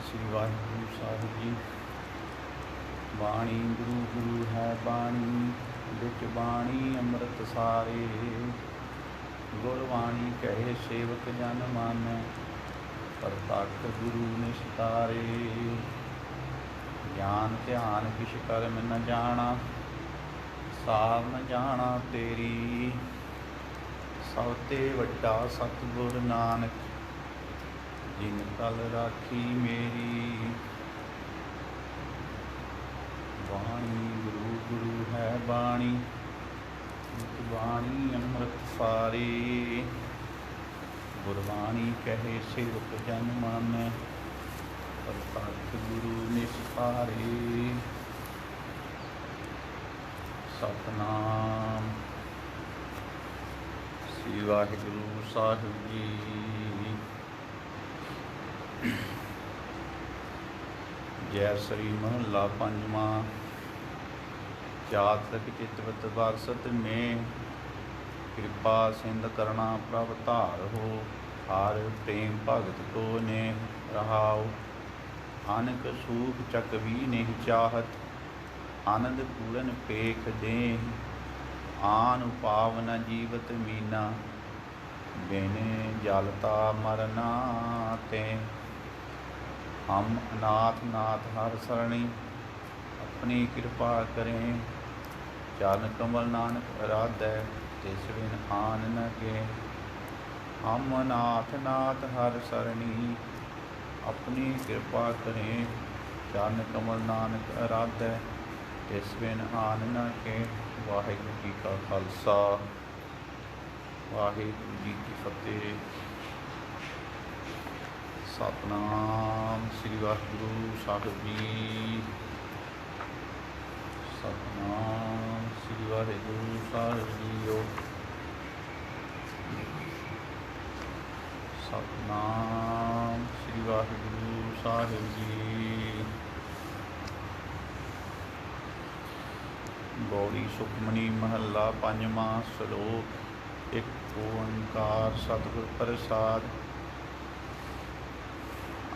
श्री वाहिगुरु साहिब जी। बाणी गुरु गुरु है बाणी, बिच बाणी अमृत सारे। गुरबाणी कहे सेवक जन मन, प्रतख गुरु निस्तारे। ज्ञान ध्यान किश कर्म न जाना, सार न जाना तेरी। सब ते वड्डा सतगुर नानक, जिन कल राखी मेरी। बाणी गुरु गुरु है बाणी, बाणी अमृत सारे। गुरबाणी कहे सेवक जन मन, प्रतख गुरु निस्तारे। सतनाम श्री वाहिगुरु साहिब जी। जय श्री महला पंजवा। जातक चितवत बरसत में, कृपा सिंध करना प्रभ धार हो। हार प्रेम भगत को ने रहाओ, अनक सूख चकवी नहीं चाहत। आनंद पूरन पेख दे, आन पावन जीवत मीना। बिन जलता मरना ते, हम अनाथ नाथ हर सरणी। अपनी कृपा करें, चरण कमल नानक आराधै। तिस बिन आन न के, हम अनाथ नाथ हर सरणी। अपनी कृपा करें, चरण कमल नानक आराधै। तिस बिन आन न के। वाहिगुरू जी का खालसा, वाहिगुरू जी की फतेह। सतनाम श्री वाहिगुरू साहिब जी। सतनाम श्री वाहिगुरू साहिब जीओ। सतनाम श्री वाहिगुरू साहिब जी। गौड़ी सुखमनी महला पंजवा। श्लोक एक ओंकार सतगुर प्रसाद।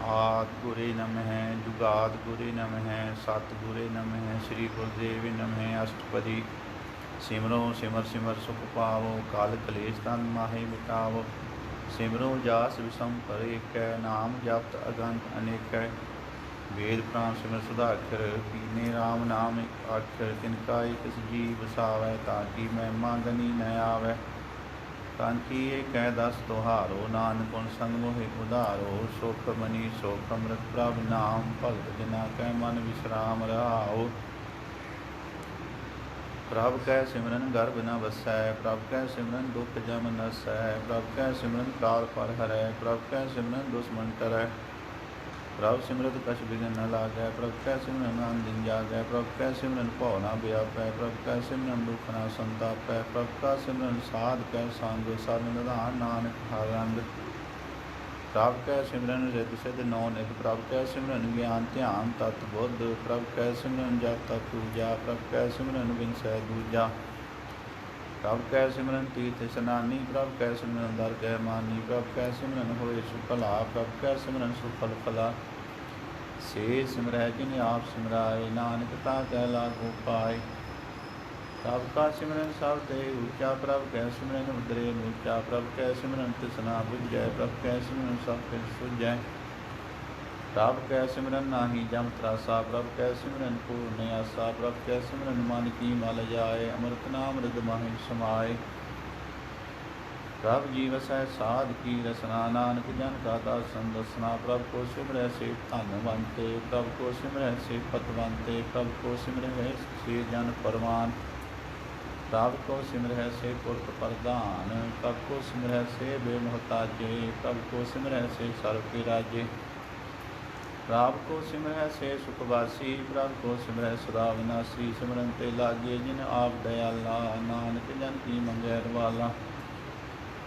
आद गुरे नमः, जुगाद गुरे नमः, सतगुरे नमः, श्री गुरुदेव नमः। अष्टपदी। सिमरो सिमर सिमर सुख पावो, काल कलेश तन माहे मिटावो। सिमरो जास विषम परेकै, नाम जपत अगंत अनेकै। वेद प्राण सिमर सुधाकर, कीने राम नाम एक अक्षर। तिनका एक जी बसावै, ताकि महिमा गनी न आवै। कांची एक दस तुहारो, नानक गुण संग मोहि उधारो। सुख मनी सुख अमृत प्रभ नाम, भगत जना कै मन विश्राम रहाओ। प्रभ कै सिमरन गर्भ न वसै, प्रभ कै सिमरन दुख जम नसै। प्रभ कै सिमरन काल पर हरै, प्रभ कै सिमरन दुश्मन टरै। प्रभ सिमरत कछ बिघन न लागै, प्रभ कै सिमरन आनंद जागै। प्रभ कै सिमरन भव न व्यापै, प्रभ कै सिमरन दुख न संतापै। प्रभ का सिमरन साध कै संग, सद निधान नानक हर रंग। प्रभ कै सिमरन रिद्ध सिद्ध नौ निध, प्रभ कै सिमरन ज्ञान ध्यान तत बुद्ध। प्रभ कै सिमरन जप तप पूजा, प्रभ कै सिमरन बिनसै दूजा। प्रभ कै सिमरन तीर्थ स्नानी, प्रभ कै सिमरन दरगह मानी। प्रभ कै सिमरन होए सुफला, प्रभ कै सिमरन सुफल फला। से सिमरै जिन आप सिमराए, नानक ताकै लागू पाए। प्रभ का सिमरन सब ते ऊँचा, प्रभ कै सिमरन उतरे नीचा। प्रभ कै सिमरन तृष्णा बुझै, प्रभ कै सिमरन सब फिर सुझै। प्रभ कै सिमरन नाहि जम त्रासा, प्रभ कै सिमरन पूर्ण आसा। प्रभ कै सिमरन मन की मल जाए, अमृत नाम हृदय माहि समाए। प्रभ जी वसै साध की रसना, नानक जन का दासन दसना। प्रभ को सिमरै से धनवंते, प्रभ को सिमरै से पतवंते। प्रभ को सिमरै से जन परवान, प्रभ को सिमरै से पुरख प्रधान। प्रभ को सिमरै से बेमोहताजे, प्रभ को सिमरै से सर्व के राजे। प्रभ को सिमरै से सुखवासी, प्रभ को सिमरै सदा विनाशी। सिमरन ते लागे जिन आप दयाला, नानक जन की मंगै रवाला।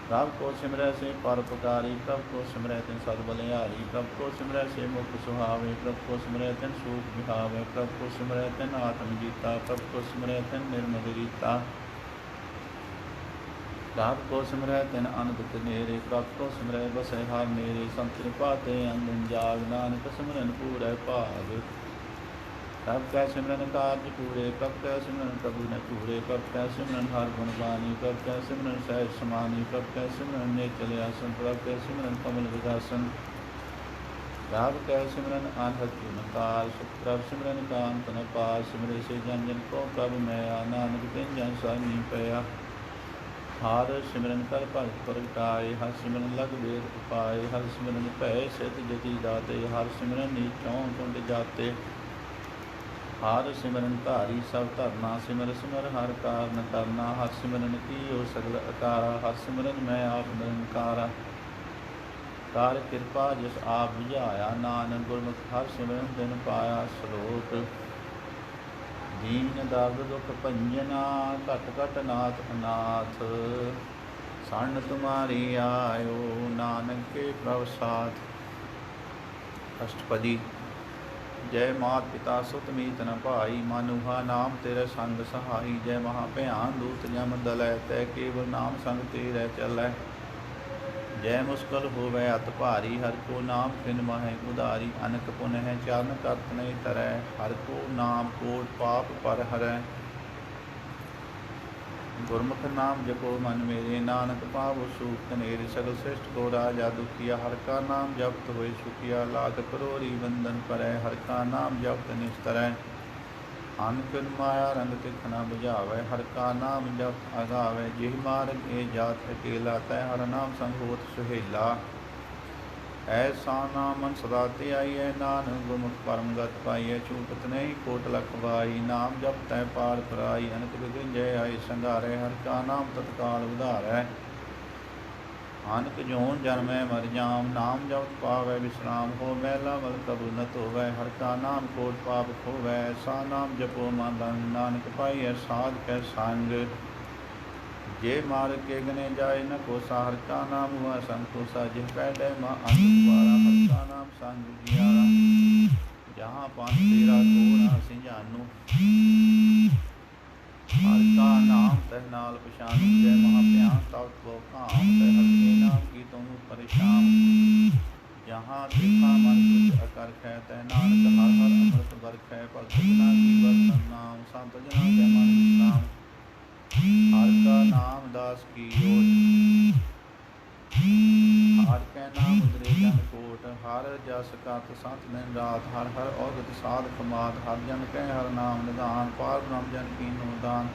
प्रभ को सिमरै से परोपकारी, प्रभ को सिमरै तिन सद बलिहारी। प्रभ को सिमरै से मुख सुहावे, प्रभ को सिमरै तिन सूख बिहावे। प्रभ को सिमरै तिन आत्म जीता, प्रभ को सिमरै तिन निर्मल रीता। प्रभ को सिमरै तिन अन दुख नेरे, प्रभ को सिमरै बसै हर मेरे, संत कृपा ते अंधन जाग, नानक सिमरन पूरै भाग। प्रभ कै सिमरन कारज पूरे, प्रभ कै सिमरन प्रभु न पूरे, प्रभ कै सिमरन हर गुण बानी, प्रभ कै सिमरन सहज समानी, प्रभ कै सिमरन नेचल आसन, प्रभ कै सिमरन कमल विगासन। प्रभ कै सिमरन अनहद गुणकार, प्रभ सिमरन का अंत न पार, सिमरे से जन जन को प्रभ मैया, नानक तिन जन सरनी पया। हर सिमरन कर भगत प्रगटाए, हर सिमरन लग वेद उपाय, हर सिमरन भय सिद्ध जति दाते, हर सिमरन नीचों टुंड जाते। हर सिमरन धारी सब धरना, सिमर सिमर हर कारन करना, हर सिमरन की ओ सगल अकारा, हर सिमरन मैं आप निरंकारा। कर कृपा जिस आप बुझाया, नानक गुरमुख हर सिमरन दिन पाया। श्लोक दीन दर्द दुख भंजना, घट घट नाथ अनाथ, सन तुम्हारी आयो, नानक के प्रभ साथ। अष्टपदी। जय मात पिता सुत मीत न भाई, मानुहा नाम तेरे संग सहाई। जय महाभयान दूत जम दलै, तै केवल नाम संग तेरे चलै। जय मुस्कल होवै अत भारी, हर को नाम खिन माहे उधारी। अनक पुन है चरण करत नहीं तरै, हर को नाम कोट पाप पर हरै। गुरमुख नाम जपो मन मेरे, नानक पावो सुख कनेरे। सगल श्रेष्ठ को राजा दुखिया, हर का नाम जपत होए सुखिया। लाख करोड़ी बंधन परै, हर का नाम जपत निस्तरै। अनकिन माया रंग तिख न बुझावै, हर का नाम जप अगावै। जिह मार्ग ए जात अकेला, तै हर नाम संग होत सुहेला। ऐसा नामन सदा ते आइयै, नानक गुरमुख परम गत पाइयै। छूटत नहीं कोट लख बाई, नाम जप तै पार कराई। अनक बिघिन जय आए संघारै, हर का नाम तत्काल उधारै। अनक जोन जन्मै मर जाम, नाम जपत पावै विश्राम। हो मैला मल कबु न धोवै, हर का नाम कोट पाप खोवै। ऐसा नाम जपो मन रंग, नानक पाइयै साध कै संग। जे मार्ग के गने जाए न कोसा, हर का नाम हुआ संतोषा। जिह पैडै माँ अंत द्वारा, हर का नाम संग जियारा। जहाँ पंथ तेरा को न सिंजानू, हर का नाम तह नाल पछानू। जय महाभयान तब को काम, तह हर के नाम की तुम परेशान। जहाँ त्रिखा मन तुझ अकरख है, तह नानक हर हर अमृत बरख है। भगत जना की वर्तन नाम, संत जना के मन विश्राम। हर का नाम दास की ओट, हर कै नाम उतरे जन कोट। हर जस कत संत दिन रात, हर हर औगत साध कमात। हर जन कै हर नाम निधान, पार ब्रह्म जन कीनो दान।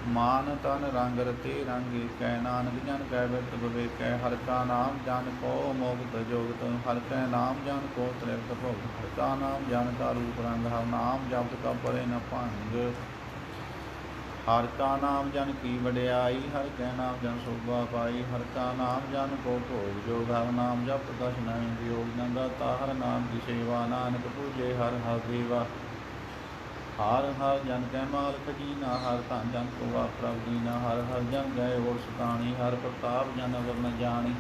मान तन रंग रते रंग कै, नानक जन कै बिरत विवेकै। हर का नाम जन को मोगत जोगत, हर कै नाम जन को त्रिवत भोगत। हर का नाम जन का रूप रंग, हर नाम जपत का परे न भंग। हर का नाम जन की वड्याई, हर कै नाम जन शोभा पाई। हर का नाम जन को भोग जोग, हर नाम जपत दस नहीं वियोग। जन दाता हर नाम की सेवा, नानक पूजे हर हर देवा। हर हर जन कै माल खजीना, हर धन जन को प्रभ दीना। हर हर जन गए ओर सुतानी, हर प्रताप जन अवर न जानी।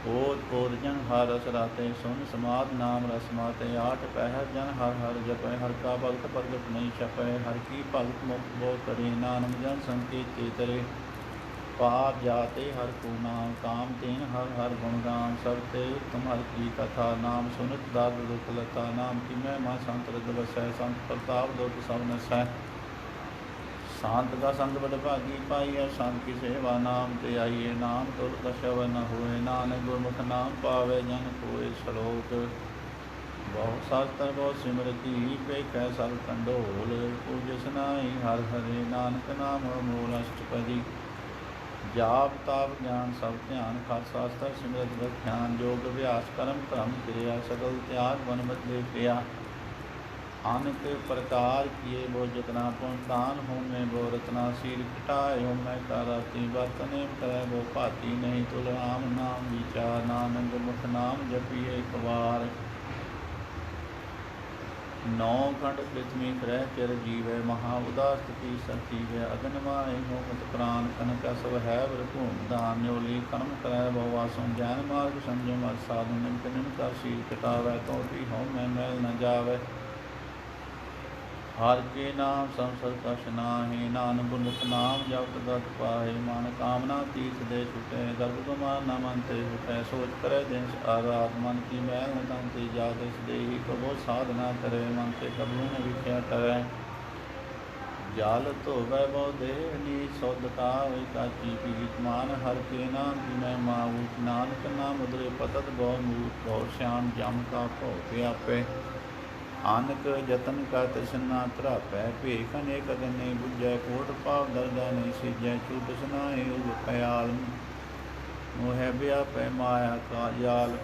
ओत पोत जन हर रस राते, सुन समाध नाम रस माते। आठ पहर जन हर हर जपै, हर का भगत प्रगट नहीं छपै। हर की भगत मुक्त बो करे, नानक जन संकेत तरे। पाप जाते हर को नाम, काम तेन हर हर गुण गान। सब ते उत्तम हर की कथा, नाम सुनत दर्द दुख लता। नाम की महिमा संत हृदय बसै, संत प्रताप दुख सब नसै। शांत का संग बड़ भागी पाइयै, संत की सेवा नाम ते आइए। नाम तुर कछव न होए, नानक गुरमुख नाम पावै जन कोय। श्लोक बहु शास्त्र बहु सिमरती, पेखै सब कंडोल। पूजस नाई हर हरे, नानक नाम मूल। अष्टपदी। जाप ताप ज्ञान सब ध्यान, खात शास्त्र सिमरत व्याख्यान। योग अभ्यास कर्म धर्म क्रिया, सकल त्याग वन बदले क्रिया। अनेक प्रकार किए वो जतना, पुन दान हो में वो रतना। शील कटाए हो मैं कराती, बर्तने करे वो भाती। नहीं तुल राम नाम विचार, नानक गुरमुख नाम जपिए एक बार। नौ खंड पृथ्वी ग्रह चिर जीवै, महा उदास्त की सखीवै। अगन माए हो मत प्राण, कनक सब है भूम दान। न्योली कर्म करੈ बहुवासुं, जैन मार्ग संयम अर साधन। निमक निमक शील कटावै, तो भी हो मैं मैल न जावै। हर के नाम संसद कछ नाहि, नानक गुरमुख नाम जपत गत पाहि। मन कामना तीर्थ दे छुटे, गर्भ गुमान न मन ते छुटे। सोच करे दिन आराध, मन की मैल न तन ते जात। इस देही कबो साधना करे, मन से कबू न विख्या करे। जाल धोवै बहु देह नीच, सौदता होई काची पीत। मान हर के नाम की मैं माऊट, नानक नाम उदरे पतत बहु मूट। बहु श्याम जम का भौ व्यापे, आनक जतन का तृष्णा तरापै। भेख अनेक अगन नहीं बुझै, कोट पाप दरगा नहीं सिजै। छूट सुनाए उग पयाल, मोह व्यापै माया का जाल।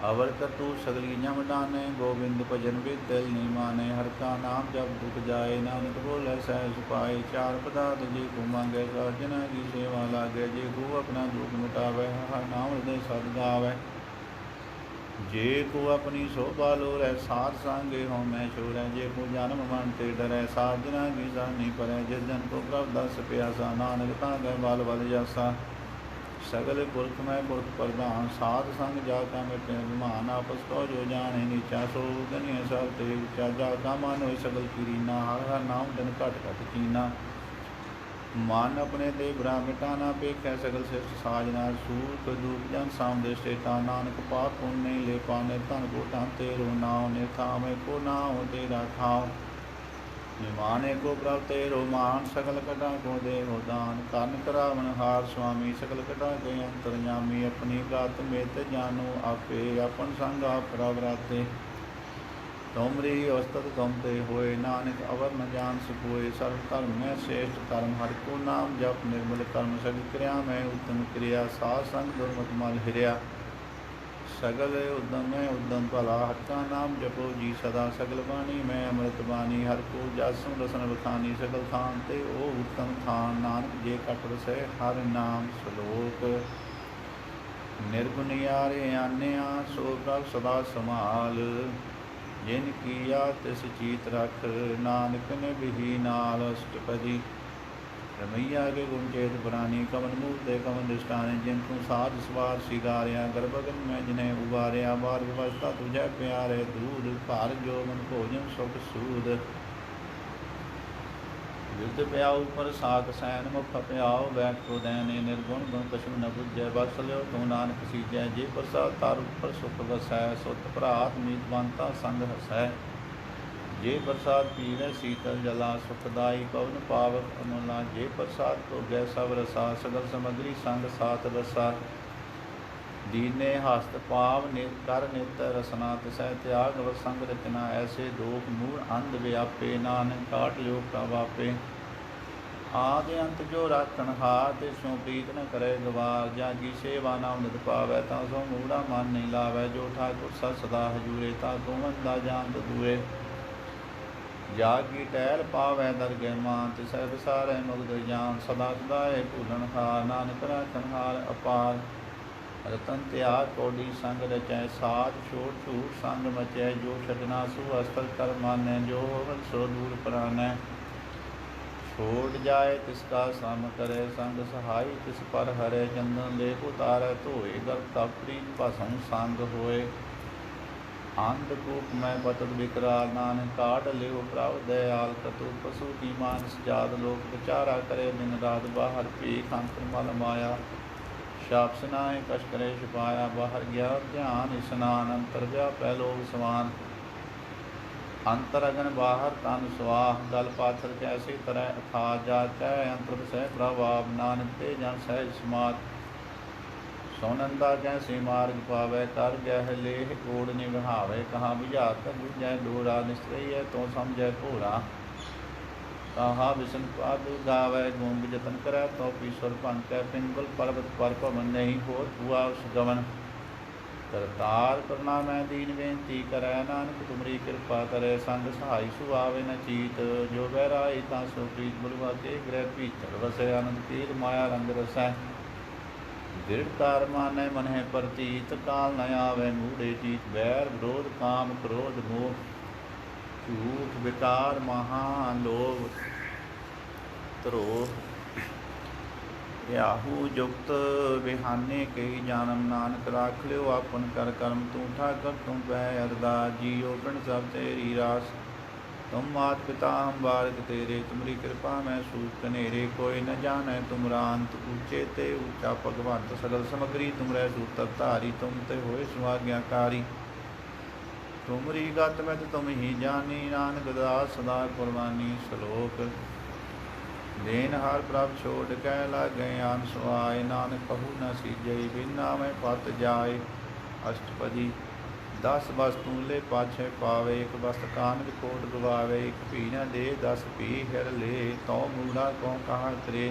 अवर कतु सगली जम डाने, गोविंद भजन बिद दिल नहीं माने। हर का नाम जब दुख जाए, नानक बोले सहज पाए। चार पदार्थ जे को मांगे, जना की सेवा लागे। जे को अपना दुख मिटावे, हर नाम हृदय सद गावे। जे को अपनी शोभा लोरै, साध सांगे हो मैं छोरै। जे को जन्म मन ते डरै, साध जना की सानी परै। जिस जन को प्रभ दस प्यासा, नानक तांगै बाल बल जासा। सगल पुरख मैं पुरख प्रधान, साध संग जाका मिटे अभिमान। आपस को जो जाने नीचा, सो गनिय सब ते ऊंचा। जाका मन होय सगल कीरीना, हर हर नाम दिन घट घट कीना। मन अपने ते बुरा मिटाना, पेखै सगल श्रेष्ठ साजना। सूख दुख जन सामदे स्टेटा, नानक पाप पुण्य नहीं ले पाने। धन को धन तेरो नाम, निथावे को नाम तेरा ठाव। निमाने को प्रभ तेरो मान, सकल कटा को देहो दान। कर्ण करावन हार स्वामी, सकल कटा के अंतरयामी। अपनी गात मेत जानो आपे, अपन संग आप प्रभ राते। तुमरी अवस्थत तुम ते होए, नानक अवर न जान सकोए। सर्व धर्म में श्रेष्ठ धर्म, हर को नाम जप निर्मल कर्म। सगल क्रिया में उत्तम क्रिया, साध संग दुर्मत मल हिरिया। सगल उद्यम में उद्यम भला, हर का नाम जपो जी सदा। सगल वाणी में अमृत बानी, हर को जासु रसन बखानी। सगल थान ते ओ उत्तम थान, नानक जे कट रसै हर नाम सलोक। निर्गुण यारे आन्या, सो प्रभ सदा समाल। जिन किया तिस चीत रख, नानक ने बिही नाल अष्टपदी। रमैया के गुण चेत पुरानी, कमन मूल दे कमन दृष्टाने। जिनको साध सवार सिगारिया, गर्भगन में जिन्हें उबारिया। बार व्यवस्था तुझे प्यारे दूध, भार जो मन भोजन सुख सूद। युद्ध प्याऊ पर साक सैन, मुख प्याऊ बैठ को दैन। निर्गुण गुण कछु न बुझै, बस लियो तू नानक सीजै। जे प्रसाद तार पर सुख वसै, सुत भरात मीत बनता संग हसै। जे प्रसाद पीवै शीतल जला, सुखदाई पवन पावक अमला। जे प्रसाद को गै सब रसा, सगल सामग्री संग साथ बसा। दीने हस्त पाव कर नित रसना, तिसै त्याग व संग रचना। ऐसे दोख मूल अंध व्यापे, नानक काट लियो प्रभ आपे। आदि अंत जो राखण हार, तिसों प्रीत न करे गवार। जाकी सेवा नाम नित पावै, तासों मूढ़ा मन नहीं लावै। जो ठाकुर सत सदा हजूरे, ताको मंदा जानत दूरे। जागी टहल पावै दरगह मान, तिसै विसारै मुग्ध जान। सदा सदाए भूलन हार, नानक राखन हार अपार। रतन त्याग कौड़ी संग रचै, साध छोड़ छूट संग मचै। जो छटना सु अस्त्र कर मानै, जो होवन सो दूर परानै। छोड़ जाए तिसका सम करे, संग सहाय तिस पर हरै। चंदन लेप उतारै धोए, गर्भ तप प्रीत भसम संग होए। अंधकूप में पतत विकराल, नानक काट लियो प्रभ दयाल। कतु पशु की मानस जात, लोक विचारा करे दिन रात। बाहर भीख अंतर मल माया, शाप सुनाए कश करे छुपाया। बाहर गया ध्यान स्नान, अंतर व्यापै लोक समान। अंतर अगन बाहर तन स्वाह, गल पाथर कैसी तरह अथा। जाचै अंतर सह प्रभाव, नानक ते जन सहज समात। सौनंदा कैसे मार्ग पावै, कर गह लेह ओढ़ निभावै। कहाँ बुझात बुझै डोरा, निश्चय तो समझै भोरा। कहा विष्णु पाद गावै, गूंग जतन करै तो ईश्वर पंकै। पिंगल पर्वत पर पवन, नहीं होत हुआ उस गमन। करतार करुणा मैं दीन बेनती करै, नानक तुमरी कृपा करै। संग सहाय सुआवे न चीत, जो बैराई ता सो प्रीत। बलुआ के ग्रह पीछड़ वसै, आनंद तीर माया रंग रसै। दृढ़कार मानै मन है प्रतीत, काल न आवै मूढ़े चीत। बैर विरोध काम क्रोध मोह, झूठ विकार महालोभ। त्रोह याहू जुक्त बिहाने कही जानम, नानक राख लियो आपन कर कर्म। तू ठाकर तू पै अरदास, जियो पिंड सब तेरी रास। तुम मात पिता हम बारक तेरे, तुमरी कृपा मैं सूख कनेरे। कोई न जाने तुमरा अंत, ऊंचे ते ऊंचा भगवंत। सगल समग्री तुमरे सूतर धारी, तुम ते होए सुआज्ञाकारी। तुमरी गत में तुम ही जानी, नानक दास सदा कुर्बानी। श्लोक देन हार प्रभ छोड़ कै लागे आन सुआय, नानक कहु न सीजई बिना मैं पत जाय। अष्टपदी 10 वस्तु ले पाछे पावे, एक वस्त कानक कोट गवावे। एक भी न दे 10 भी हिर ले, तो मूढ़ा को कहा करे।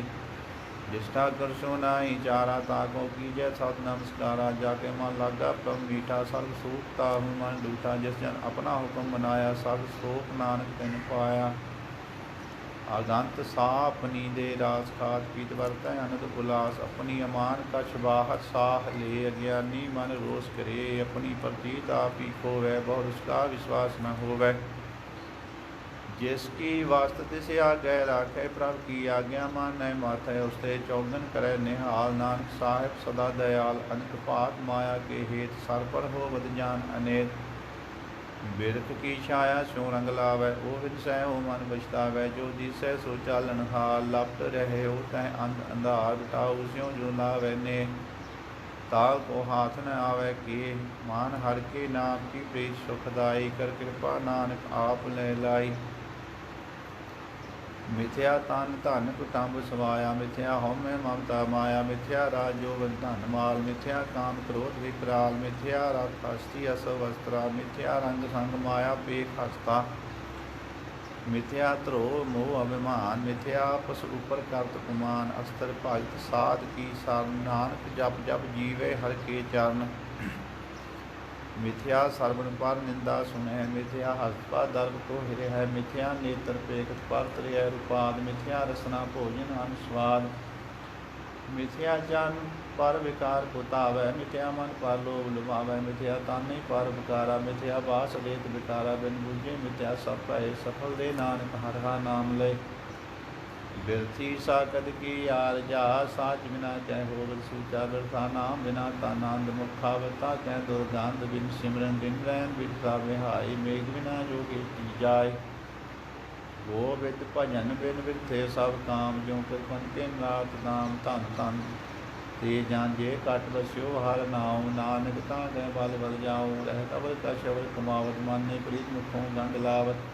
जिष्ठा कर सो नाई चारा, ताको कीजय सत नमस्कारा। जाके मन लागा प्रभ मीठा, सर्व सूख ताहु मन डूठा। जिस जन अपना हुक्म मनाया, सब शोक नानक तिन पाया। आगंत सापनी दे रास खात, पीत वर्त अनंत उलास। अपनी अमान कछ बाहर साह ले, अज्ञानी मन रोष करे। अपनी प्रतीत आप ही खोवै, बहु उसका विश्वास न होवै। जिसकी वास्त तिस आगे राखै, प्रभ की आज्ञा मानै माथै। उसते चौगन करे निहाल, नानक साहिब सदा दयाल। अनक पात माया के हेत, सर पर होवत जान अनेत। बिरख की छाया स्यों रंग लावै, ओ विदसै ओ मन पछतावै। जो दिसै सो चालन हाल, लपट रहे हो तह अंध अंधार। बिटाऊ स्यों जो लावै ने, ताल को हाथ न आवै के। मान हर के नाम की प्रीत सुखदाई, कर कृपा नानक आप ले लाई। मिथ्या तन धन कुटुंब सवाया, मिथ्या हौमै ममता माया। मिथ्या राज जोवन धन माल, मिथ्या काम क्रोध विकराल। मिथ्या रथ हस्ती असवस्त्रा, मिथ्या रंग संग माया पेख हस्ता। मिथ्या ध्रोह मोह अभिमान, मिथ्या पशु ऊपर करत गुमान। अस्तर भगत साध की सरन, नानक जप जप जीवे हर के चरण। मिथ्या सरवण पर निंदा सुनै, मिथ्या हस्तपा दर्भ को हिरे है। मिथ्या नेत्र पेखत पर त्रिय रूपाद, मिथ्या रसना भोजन अन स्वाद। मिथ्या जन पर विकार को तावै, मिथ्या मन पर लोभ लुभावै। मिथ्या ताने पर उपकारा, मिथ्या बास लेत विकारा। बिन बुझे मिथ्या सब भय, सफल दे नानक हर हा नाम ले। बिरथी साकत की आरजा, साच बिना कै होवत सूचा। बिरथा नाम बिना तानंद, मुखावता कै दुर्गंध। बिन सिमरन दिन रैन बिरथा विहाई, मेघ बिना जो कीटी जाय। वो विद भजन बिन बिरथे सब काम, जो कृपन के रात दाम। धन धन ते जांजे कट बस्यो हर नाम, नानक तां कै बल बल जाऊँ। रहत अवर कछ अवर कमावत, माने प्रीत मुखों गंग लावत।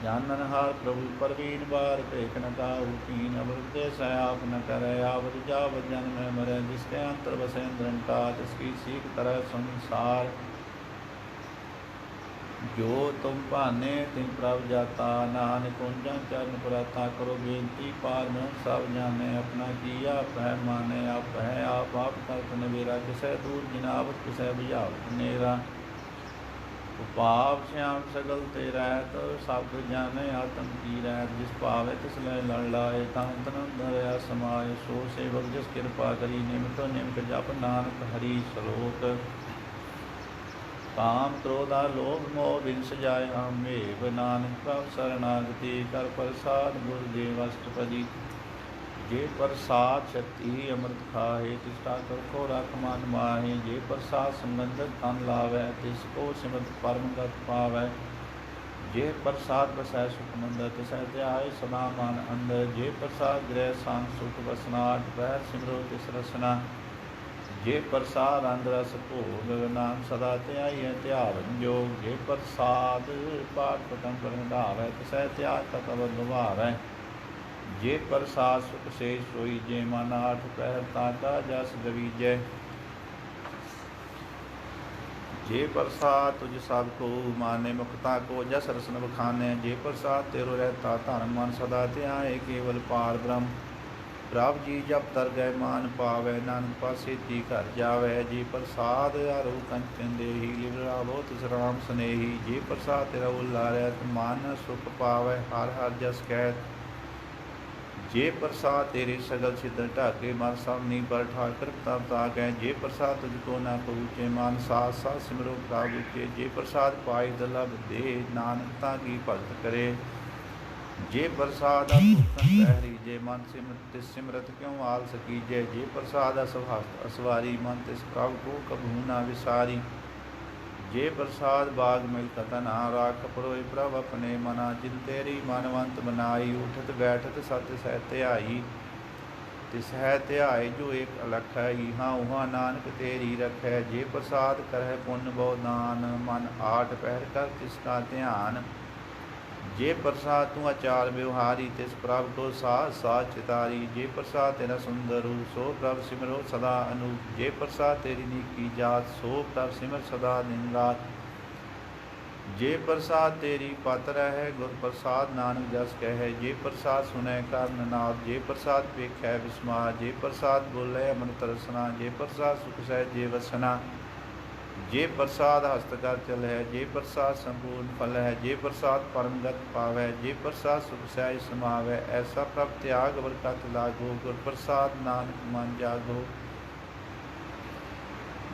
जानन हार प्रभु परवीन, बार पेख न काहू कीन। अवृत सह आप न करे, आवत जावत जन्म मरै। जिसके अंतर बसे इंद्रंटा, तिसकी सीख तरह संसार। जो तुम भाने तिन प्रभ जाता, नानक कुंजन चरण प्रथा। करो बेनती पार ब्रह्म सब जाने, अपना किया पह माने। आप है आप करत नबेरा, किसै दूर जिनावत किसै बुझावत नेरा। उपाव श्याम सगल ते रहत, सब जाने आत्म की रहत। जिस पावे तिस लय लड़ लाए, तां तन धरया समाय। सो सेवक जिस कृपा करी, निमक निमक जप नानक हरि। श्लोक काम क्रोध लोभ मोह बिन सजाय अमेव, नानक प्रभ शरणागति। कर प्रसाद गुरुदेव अष्टपदी। जे प्रसाद शक्ति अमृत खाहे, तिष्ठा करखो रख मन माहे। जे प्रसाद संबंधक तन लावै, तिसको सिमरत परम गत पावै। जे प्रसाद बसै सुख मंदर, तिसै ध्याय सदा मन अंदर। जे प्रसाद गृह संग सुख बसना, अठ पहर सिमरो तिस रसना। जे प्रसाद रंग रस भोग, नाम सदा ध्याई ध्यावन जोग। जे प्रसाद पाठ पठन पर निधावै, तिसै त्याग तत अवध लुभावै। जे प्रसाद सुख से सोई, जे मन आठ पहर ताका जस गवीजै। जे प्रसाद तुझ सब को माने, मुक्ता को जस रसन बखाने। जे प्रसाद तेरो रहता धर्म, मन सदा ध्याए केवल पार ब्रह्म। प्रभ जी जब तर गए मान पावै, नानक पासे ती घर जावै। जे प्रसाद आरो कंचन देही, लिव रावो तिस राम स्नेही। जे प्रसाद तेरा उल्लारत, मन सुख पावै हर हर जस कहत। जे प्रसाद तेरे सगल छिद्र ढाके, मन सब नी पर ठाकर तब ताकै। जे प्रसाद तुझको न पहुँचे, मान साथ साथ सिमरो प्रभ उचे। जे प्रसाद पाई दुर्लभ दे, नानकता की भगत करे। जे प्रसाद अभूषण पहरी, जे मन तिस सिमरत क्यों आल सकीजै। जे प्रसाद असवहस्त असवारी, मन तिस प्रभ को कभू न विसारी। जे प्रसाद बाग मिलकत ना राख परोई प्रभ अपने मना जिन तेरी मनवंत बनाई उठत बैठत सत सह ध्याई तिस है ध्याय जो एक अलख है इहाँ उहाँ नानक तेरी रखै जे प्रसाद करह पुण्य बहु दान मन आठ पहर कर तिसका ध्यान जे प्रसाद तू आचार व्यवहारी तिस प्रभ को साध साध चितारी जे प्रसाद तेरा सुंदर रूप सो प्रभ सिमरो सदा अनूप जे प्रसाद तेरी नीकी जात सो प्रभ सिमर सदा दिन रात जे प्रसाद तेरी पत रह गुर प्रसाद नानक जस कह जे प्रसाद सुनै कर्ण नाथ जे प्रसाद पेखै विस्मा जे प्रसाद बोले अमृत रसना जे प्रसाद सुख सह जे वसना जे प्रसाद हस्तकर चल है जे प्रसाद संपूर्ण फल है जे प्रसाद परमगत पावै जे प्रसाद सुख सहज समावै ऐसा प्रभ त्याग बरकत लागो गुर प्रसाद नानक मन जागो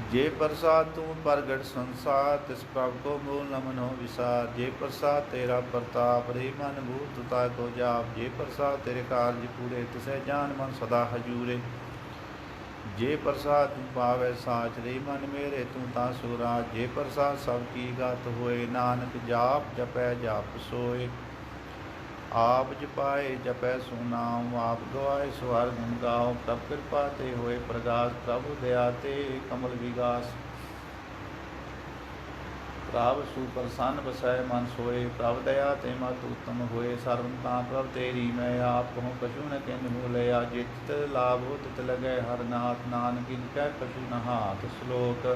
जे प्रसाद तू प्रगट संसार तिस प्रभ को मूल न मनो विसार जे प्रसाद तेरा प्रताप रे मन भूतता को जाप जे प्रसाद तेरे कार्य पूरे तिसे जान मन सदा हजूरे जे प्रसाद तू पावै साच रे मन मेरे तू ता सुराज जे प्रसाद सब की गत होए नानक जाप जपै जाप सोए आप जपाए जपै सो नाम आप गवाए स्वर गुण गाओ प्रभ कृपा ते होए प्रगास प्रभु दया ते कमल विगास प्रभ सुप्रसन्न बसै मन सोए प्रभ दया ते मत उत्तम होए सर्वता प्रभ तेरी मैं आप कहूँ कछु न किन भूलया जित लाभो तित लगे हर नाथ नानक इनकै कछु न हाथ श्लोक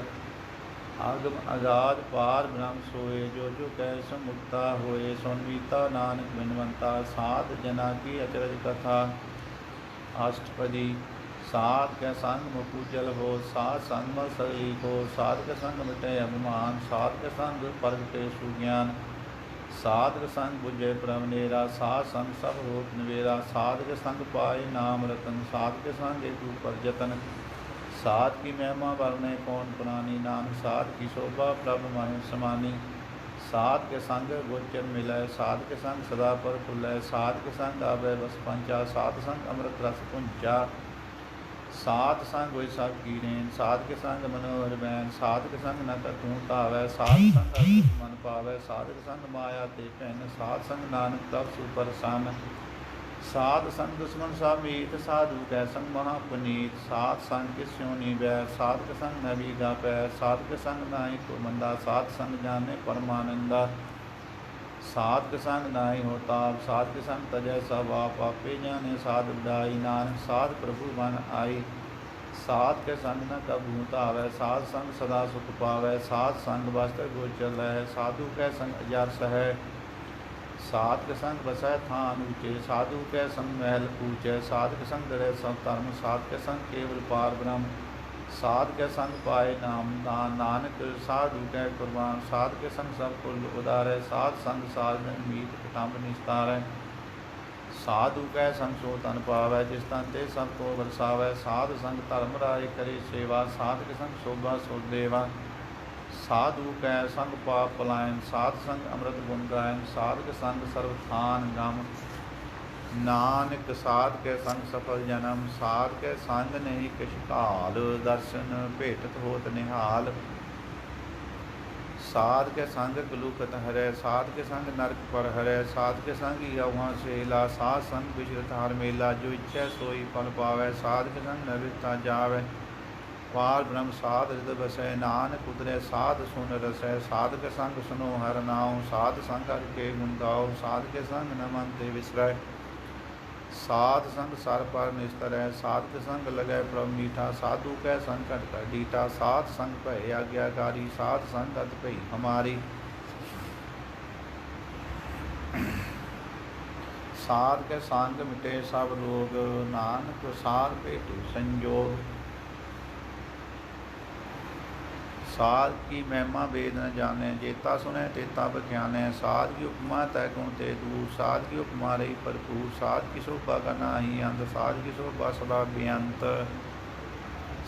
आगम अगाध पार ब्रह्म सोए जो जो कह समुक्ता होए सोनवीता नानक बिनवंता साध जना की अचरज कथा अष्टपदी साध के संग मुपूजल हो साध संग मल सगली को साध के संग मिटे अभिमान साध के संग पर्ग के सुज्ञान साध के संग बुझे प्रभनेरा साध संग सब रूप निवेरा साध के संग पाए नाम रतन साध के संग एक ऊपर जतन साध की महिमा वर्णे कौन पुरानी नाम साध की शोभा प्रभ मन समानी साध के संग गोचर मिलय साध के संग सदा पर खुलय साध के संग आवे बस पंचा साध संग अमृत रस पुंचा साध संग होई सब कीरेन साध के संग मनोहर बैन साध के संग न तू तावै साध संग अद्भुत मन पावै साध के संग माया ते पैन साध संग नानक तब सुपरसन साध संग दुश्मन सा मीत साधु कै संग महापुनीत साध संग किस योनि बैर साध के संग नबी गा पैर साध के संग नाई को मंदा साध संग जाने परमानंदा साध के संग नाई होता साध के संग तजय सब आप आपे जाने साध उदाई नानक साध प्रभु मन आई साध के संग न कबू तावै साध संग सदा सुख पावै साध संग वस्त्र गोचर है साधु कै संग अजर सह साध के संग बसै थान ऊँचे साधु कै संग महल ऊँचे साध के संग डरे सब धर्म साध के संग केवल पार ब्रह्म साध के संग पाए नाम दान नानक साधु कै कुर्बान साध के संग सब कुल उदारे साध संग साधन मीत कुटुंब निस्तारै साधु कै संग सो तन पावै जिस तन ते सब को बरसावै साध संग धर्म राय करे सेवा साध के संग शोभा सो देवा साधु कै संग पाप पलायन साध संग अमृत गुण गायन साध के संग सर्वथान गम नानक साध के संग सफल जन्म साध के संग नहीं किश काल दर्शन भेटत होत निहाल साध के संग गलुकत हरै साध के संग नरक पर हरै साध के संग यौहाँ सेला साध संग विचरत हर मेला जो इच्छा सोई फल पावै साध के संग नविता जावै पार ब्रह्म साध हृदय बसै नानक उतरै साध सुन रसै साध के संग सुनो हर नाम साध संग हर के गुण गाओ साध के संग न मन ते विसरै साध संग सर पर निस्तर है साध के संग लगे प्रभ मीठा साधु कै संकट कर डीठा साध संग भय आज्ञाकारी साध संग अत भई हमारी साध के संग मिटे सब रोग नानक साध भेटु संजोग साध की महिमा वेद न जाने जेता सुने तेता बख्याने साध की उपमा तय गुण ते दूर साध की उपमा रही भरपूर साध की शोभा का नाही अंत साध की शोभा सदा बेअंत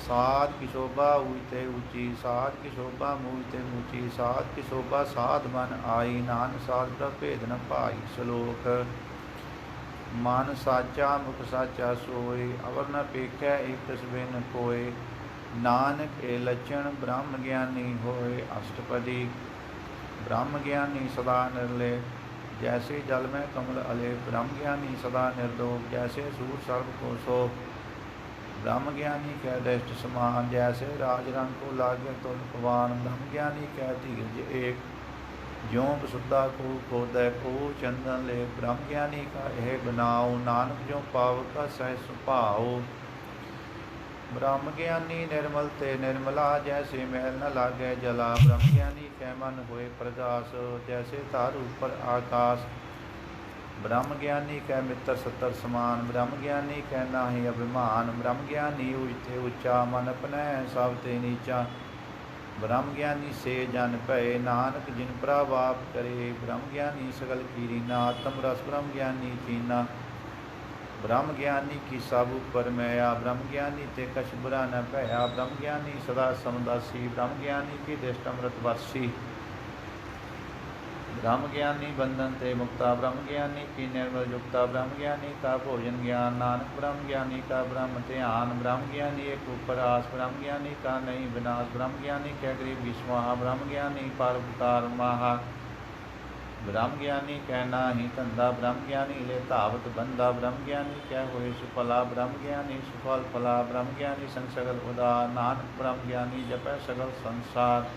साध की शोभा ऊँचते ऊँची साध की शोभा मूँचते ऊँची साध की शोभा साध मन आई नानक साध का भेद न पाई श्लोक मन साचा मुख साचा सोए अवर न पेखै एक तस्बे न कोय नानक ए लक्षण ब्रह्म ज्ञानी होए अष्टपदी। ब्रह्म ज्ञानी सदा निर्ले जैसे जल में कमल अले। ब्रह्म ज्ञानी सदा निर्दोष जैसे सूर सर्व को सो। ब्रह्म ज्ञानी कह दृष्ट समान जैसे राजरंग को लागे तुल पवान। ब्रह्म ज्ञानी कह धीरज एक ज्यों सुधा को खोदै को चंदन ले। ब्रह्म ज्ञानी का यह बनाओ नानक जो पाव का सह सुभाओ। ब्रह्म ज्ञानी निर्मल ते निर्मला जैसे मैल न लागे जला। ब्रह्म ज्ञानी कै मन होए प्रकाश जैसे तार ऊपर आकाश। ब्रह्म ज्ञानी कै मित्र सत्तर समान। ब्रह्म ज्ञानी कै नाहि अभिमान। ब्रह्म ज्ञानी उचते उच्चा मन अपनै सब ते नीचा। ब्रह्म ज्ञानी से जन भय नानक जिन प्रभाव करे। ब्रह्म ज्ञानी सगल कीरीना आत्म रस ब्रह्म ज्ञानी चीना। ब्रह्म ज्ञानी की सब ऊपर मैया। ब्रह्म ज्ञानी ते कछ बुरा न भया। ब्रह्म ज्ञानी सदा समदासी। ब्रह्म ज्ञानी की दृष्ट अमृत वर्षी। ब्रह्म ज्ञानी बंधन ते मुक्ता। ब्रह्म ज्ञानी की निर्मल युक्ता। ब्रह्म ज्ञानी का भोजन ज्ञान नानक। ब्रह्म ज्ञानी का ब्रह्म ध्यान। ब्रह्म ज्ञानी एक ऊपर आस। ब्रह्म ज्ञानी का नहीं विनाश। ब्रह्म ज्ञानी कै गरीबी स्वाहा। ब्रह्म ज्ञानी परोपकार महा। ब्रह्म ज्ञानी कह नाही धंधा। ब्रह्म ज्ञानी ले धावत बंधा। ब्रह्म ज्ञानी कह होए सुफला। ब्रह्म ज्ञानी सुफल फला। ब्रह्म ज्ञानी संग सगल उदार। नानक ब्रह्म ज्ञानी जपै सगल संसार।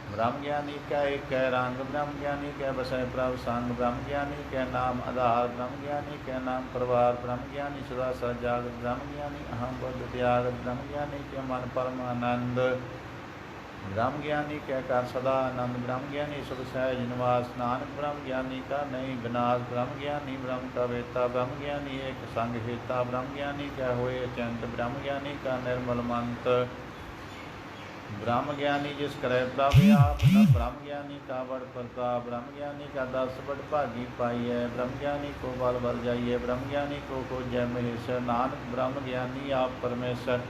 ब्रह्म ज्ञानी कह एक कह रंग। ब्रह्म ज्ञानी कह बसै प्रभ संग। ब्रह्म ज्ञानी कह नाम आधार। ब्रह्म ज्ञानी कह नाम परिवार। ब्रह्म ज्ञानी सदा सजागत। ब्रह्म ज्ञानी अहम बुद्ध त्यागत। ब्रह्म ज्ञानी के मन परमानंद। ब्रह्म ज्ञानी कह कर सदा आनंद। ब्रह्म ज्ञानी सुख सहज निवास। नानक ब्रह्म ज्ञानी का नहीं विनाश। ब्रह्म ज्ञानी ब्रह्म का वेता। ब्रह्म ज्ञानी एक संग हेता। ब्रह्म ज्ञानी कह होए अचंत। ब्रह्म ज्ञानी का निर्मल मंत। ब्रह्म ज्ञानी जिस करे प्रभु आप न। ब्रह्म ज्ञानी का बड़ प्रताप। ब्रह्म ज्ञानी का दस बड़ भागी पाई है। ब्रह्म ज्ञानी को बल बल जाइए। ब्रह्म ज्ञानी को खोजै महेश्वर। नानक ब्रह्म ज्ञानी आप परमेश्वर।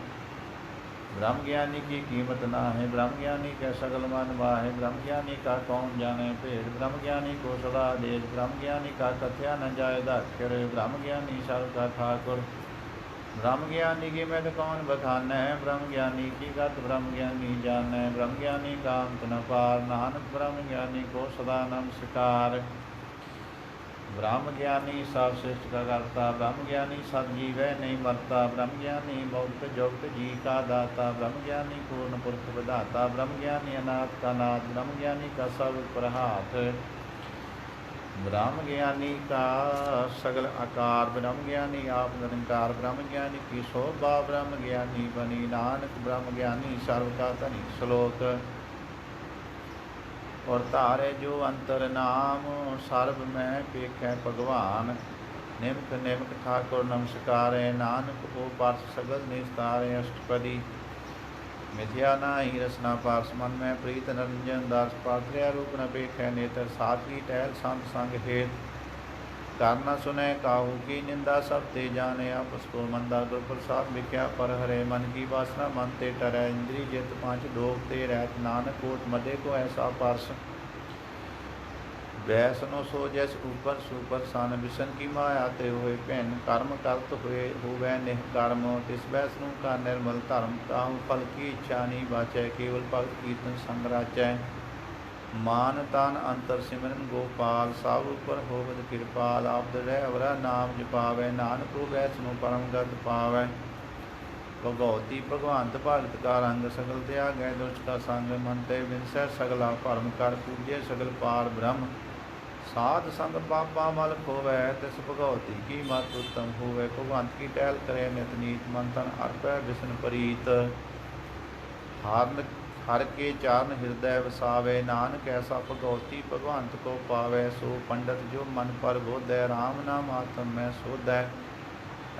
ब्रह्म ज्ञानी की कीमत ना है। ब्रह्म ज्ञानी का सगल मन वाहे। ब्रह्म ज्ञानी का कौन जाने भेद। ब्रह्म ज्ञानी को सदा देश। ब्रह्म ज्ञानी का कथ्या न जाए दाख्यर। ब्रह्म ज्ञानी सब का ठाकुर। ब्रह्म ज्ञानी की मैं कौन बखान है। ब्रह्म ज्ञानी की गत ब्रह्म ज्ञानी जान है। ब्रह्म ज्ञानी का अंत न पार। नानक ब्रह्म ज्ञानी को सदा नमस्कार। ब्रह्म ज्ञानी सब सृष्टि का करता। ब्रह्म ज्ञानी सब जीवै नहीं मरता। ब्रह्म ज्ञानी मुक्त जुक्त जी का दाता। ब्रह्म ज्ञानी पूर्ण पुरख विधाता। ब्रह्म ज्ञानी अनाथ का नाथ। ब्रह्म ज्ञानी का सब पर हाथ। ब्रह्म ज्ञानी का सगल आकार। ब्रह्म ज्ञानी आप निरंकार। ब्रह्म ज्ञानी की शोभा। ब्रह्म ज्ञानी बनी नानक। ब्रह्म ज्ञानी सर्व का धनी। श्लोक और तारे जो अंतर नाम सर्व में पेखै भगवान। निमक निमक ठाकुर नमस्कारे। नानक ओ पार्श सगल निस्तारे। अष्टपदी मिथ्या नाही रसना पार्श मन में प्रीत निरंजन दास। पात्रिया रूप न पेखै नेत्र। साथी टहल संत संग हेत। कर न सुनै काहू की निंदा सब ते जाने। आपस को मंदा गुर प्रसाद विख्या पर हरे। मन की वासना मन ते टरै। इंद्री जित पांच डोग ते रहत। नानक कोट मदे को ऐसा परस। वैसनो सो जैस ऊपर सुपर सन। विशन की माया ते हुए भिन्न। कर्म करत हुए होवै निष्कर्म। तिस वैसनु का निर्मल धर्म। ताहु फल की इच्छा नहीं बाचै। केवल भगत कीर्तन संग राचै। मान तन अंतर सिमरन गोपाल। सब उपर होवत कृपाल। आप दृढ़ अवरा नाम जपावै। नानक को वैसनु परम गत पावै। भगवती भगवंत भगत का रंग। सगल त्यागै दुष्ट का संग। मन ते विनसै सगला भरम। कर पूजे सगल पार ब्रह्म। साध संग पापा मल खोवै। तिस भगवती की मत उत्तम होवै। भगवंत की टहल करे नित नीत। मन तन अर्पै विष्णु प्रीत। हर के चारण हृदय वसावे। नानक ऐसा भगवती भगवंत को पावै। सो पंडित जो मन पर बोधै। राम नाम आत्म में सोधै।